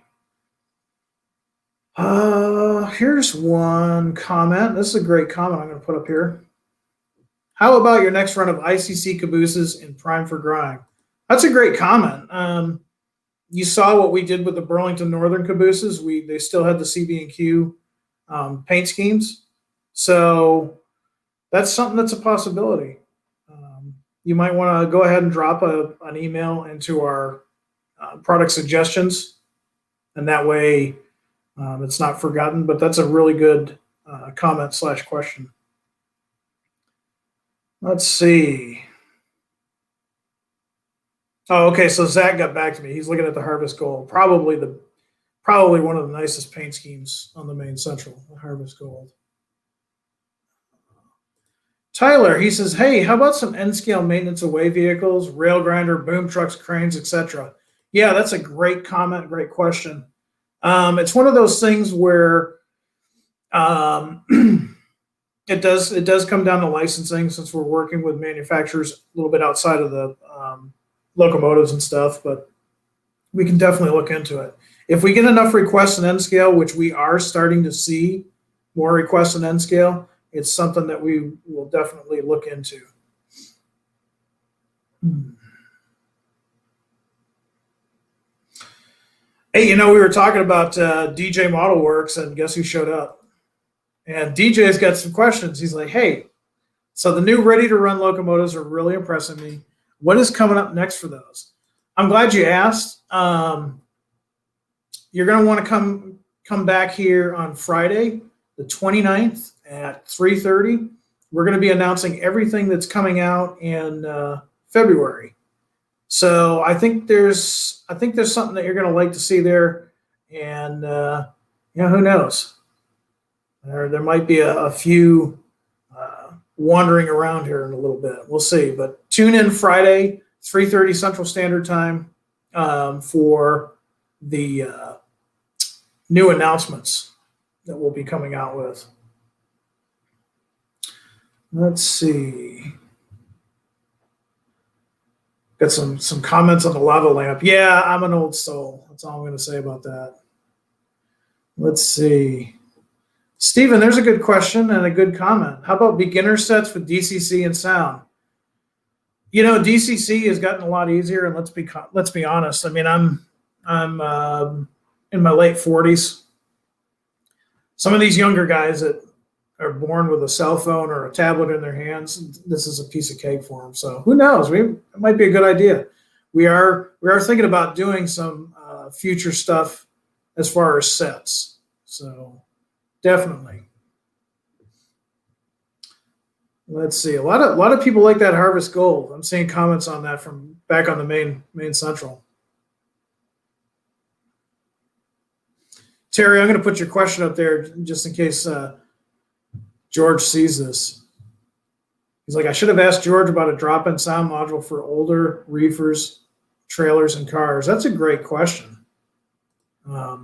Here's one comment. This is a great comment I'm going to put up here. How about your next run of ICC cabooses in prime for grind? That's a great comment. You saw what we did with the Burlington Northern cabooses. They still had the CB&Q paint schemes. So that's something that's a possibility. You might want to go ahead and drop an email into our product suggestions, and that way it's not forgotten. But that's a really good comment / question. Let's see. Oh, okay. So Zach got back to me. He's looking at the Harvest Gold. Probably one of the nicest paint schemes on the Main Central, the Harvest Gold. Tyler, he says, hey, how about some N-scale maintenance away vehicles, rail grinder, boom trucks, cranes, etc.? Yeah, that's a great comment, great question. It's one of those things where it does come down to licensing, since we're working with manufacturers a little bit outside of the locomotives and stuff, but we can definitely look into it. If we get enough requests in N-scale, which we are starting to see more requests in N-scale, it's something that we will definitely look into. Hey, we were talking about DJ Model Works, and guess who showed up? And DJ's got some questions. He's like, hey, so the new ready-to-run locomotives are really impressing me. What is coming up next for those? I'm glad you asked. You're going to want to come back here on Friday, the 29th at 3:30. We're going to be announcing everything that's coming out in February. So I think there's something that you're going to like to see there, and who knows? There might be a few wandering around here in a little bit. We'll see. But tune in Friday, 3:30 Central Standard Time, for the new announcements that we'll be coming out with. Let's see. Got some comments on the lava lamp. Yeah, I'm an old soul. That's all I'm going to say about that. Let's see. Stephen, there's a good question and a good comment. How about beginner sets with DCC and Sound? DCC has gotten a lot easier, and let's be honest. I mean, I'm in my late 40s. Some of these younger guys that are born with a cell phone or a tablet in their hands, this is a piece of cake for them. So who knows? It might be a good idea. We are thinking about doing some future stuff as far as sets. So definitely. Let's see. A lot of people like that Harvest Gold. I'm seeing comments on that from back on the main Central. Terry, I'm going to put your question up there just in case George sees this. He's like, I should have asked George about a drop-in sound module for older reefers, trailers, and cars. That's a great question. I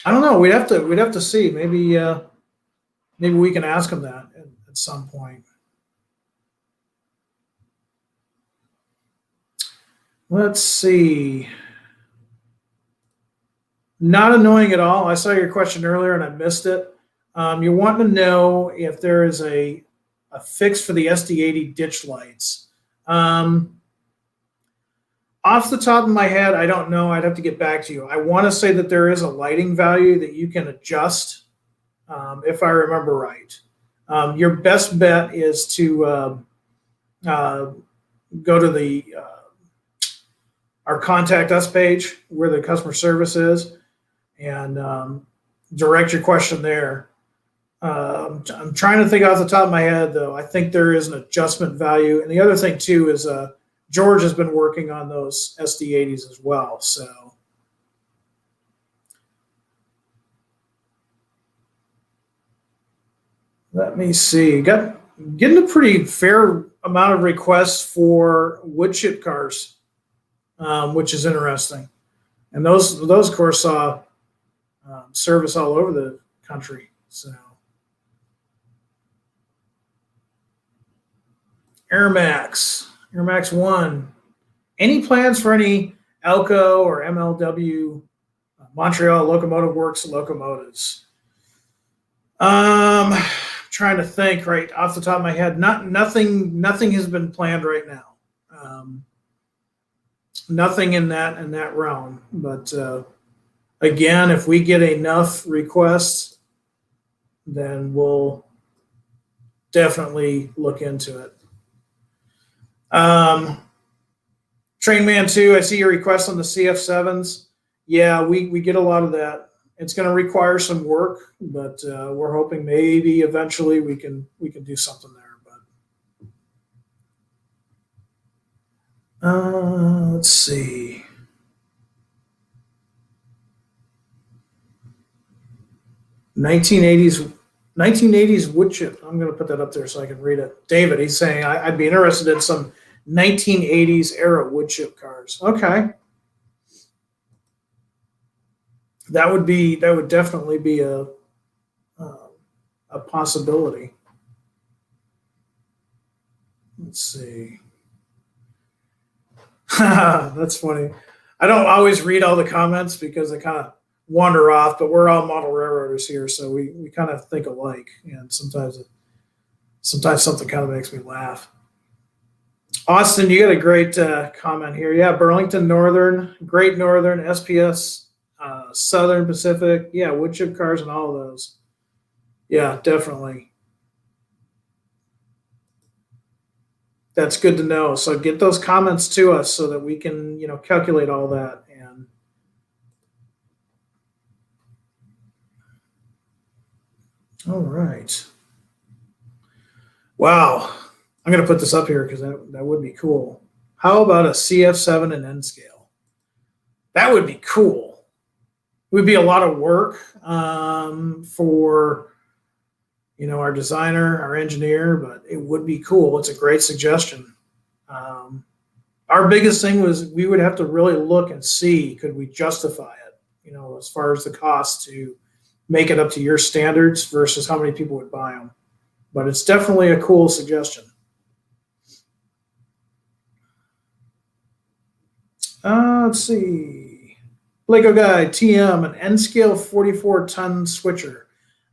don't know. We'd have to see. Maybe we can ask him that at some point. Let's see. Not annoying at all. I saw your question earlier and I missed it. You want to know if there is a fix for the SD80 ditch lights. Off the top of my head, I don't know. I'd have to get back to you. I want to say that there is a lighting value that you can adjust if I remember right. Your best bet is to go to the our contact us page where the customer service is, and direct your question there. I'm trying to think off the top of my head, though. I think there is an adjustment value. And the other thing, too, is George has been working on those SD80s as well. So let me see. Getting a pretty fair amount of requests for wood chip cars, which is interesting. And those of course, saw service all over the country. So Airmax 1. Any plans for any Elko or MLW Montreal Locomotive Works locomotives? Trying to think right off the top of my head. Nothing has been planned right now. Nothing in that realm. But again, if we get enough requests, then we'll definitely look into it. Trainman 2, I see your request on the CF7s. Yeah, we get a lot of that. It's going to require some work, but we're hoping maybe eventually we can do something there. But let's see. '80s wood chip. I'm going to put that up there so I can read it. David, he's saying I'd be interested in some 1980s era wood chip cars. Okay. That would definitely be a possibility. Let's see. That's funny. I don't always read all the comments because they kind of wander off, but we're all model railroaders here, so we kind of think alike, and sometimes something kind of makes me laugh. Austin, you got a great comment here. Yeah, Burlington Northern, Great Northern, SPS. Southern Pacific, yeah, wood chip cars and all of those. Yeah, definitely. That's good to know. So get those comments to us so that we can, calculate all that. And all right. Wow. I'm going to put this up here because that would be cool. How about a CF7 and N scale? That would be cool. It would be a lot of work for, our designer, our engineer, but it would be cool. It's a great suggestion. Our biggest thing was we would have to really look and see, could we justify it, as far as the cost to make it up to your standards versus how many people would buy them. But it's definitely a cool suggestion. Let's see. Lego Guy, TM, an N-scale 44-ton switcher.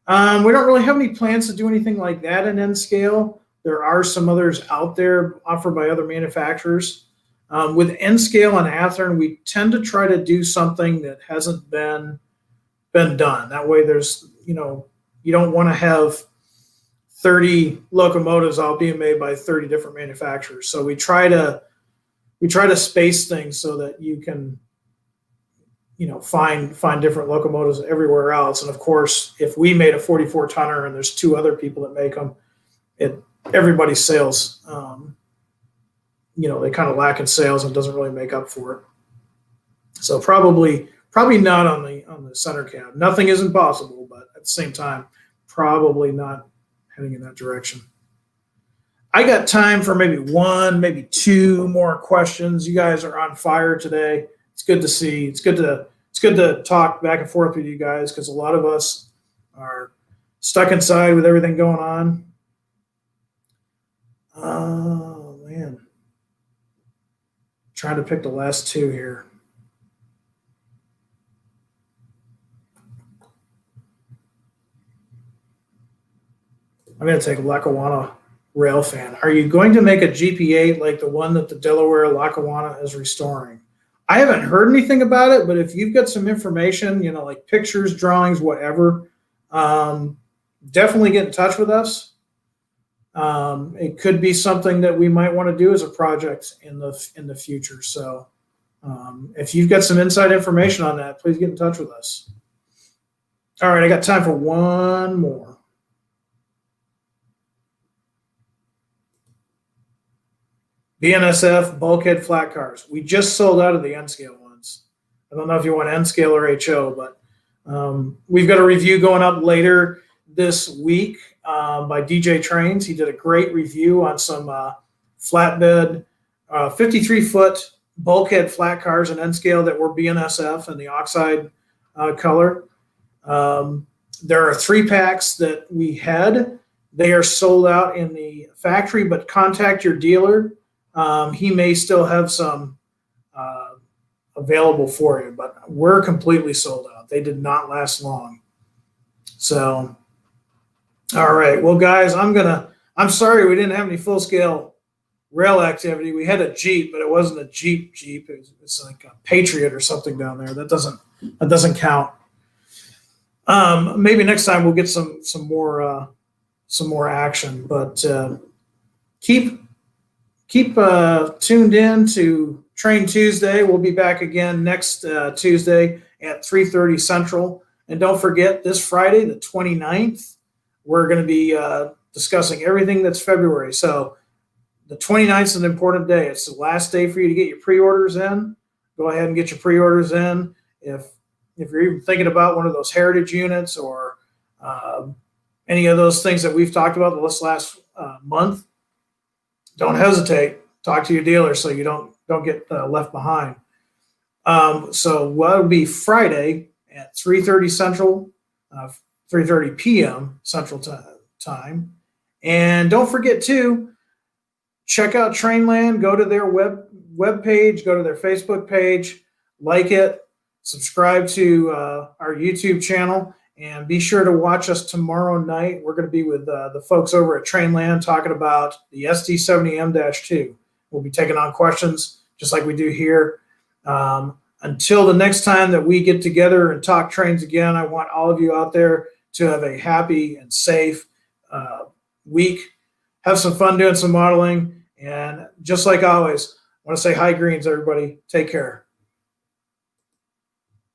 We don't really have any plans to do anything like that in N-scale. There are some others out there offered by other manufacturers. With N-scale and Athearn, we tend to try to do something that hasn't been done. That way there's, you don't want to have 30 locomotives all being made by 30 different manufacturers. So we try to space things so that you can find different locomotives everywhere else. And of course, if we made a 44 tonner and there's two other people that make them, everybody's sales, they kind of lack in sales and doesn't really make up for it. So probably not on the center cab. Nothing is impossible, but at the same time, probably not heading in that direction. I got time for maybe one, maybe two more questions. You guys are on fire today. It's good to see. It's good to talk back and forth with you guys because a lot of us are stuck inside with everything going on. Oh man, trying to pick the last two here. I'm going to take Lackawanna rail fan. Are you going to make a GP8 like the one that the Delaware Lackawanna is restoring? I haven't heard anything about it, but if you've got some information, like pictures, drawings, whatever, definitely get in touch with us. It could be something that we might want to do as a project in the future. So if you've got some inside information on that, please get in touch with us. All right, I got time for one more. BNSF bulkhead flat cars. We just sold out of the N-scale ones. I don't know if you want N-scale or HO, but we've got a review going up later this week by DJ Trains. He did a great review on some flatbed 53-foot bulkhead flat cars in N-scale that were BNSF and the oxide color. There are 3 packs that we had. They are sold out in the factory, but contact your dealer. He may still have some available for you, but we're completely sold out. They did not last long. So, all right. Well, guys, I'm sorry we didn't have any full-scale rail activity. We had a Jeep, but it wasn't a Jeep. It's like a Patriot or something down there. That doesn't count. Maybe next time we'll get some more action, but keep tuned in to Train Tuesday. We'll be back again next Tuesday at 3:30 Central. And don't forget, this Friday, the 29th, we're going to be discussing everything that's February. So the 29th is an important day. It's the last day for you to get your pre-orders in. Go ahead and get your pre-orders in. If you're even thinking about one of those heritage units or any of those things that we've talked about this last month, don't hesitate. Talk to your dealer so you don't get left behind. So it'll be Friday at 3:30 Central, 3:30 p.m. Central time. And don't forget to check out Trainland. Go to their web page, go to their Facebook page, like it, subscribe to our YouTube channel, and be sure to watch us tomorrow night. We're going to be with the folks over at Trainland talking about the SD70M-2. We'll be taking on questions just like we do here. Until the next time that we get together and talk trains again, I want all of you out there to have a happy and safe week. Have some fun doing some modeling. And just like always, I want to say hi, greens, everybody. Take care.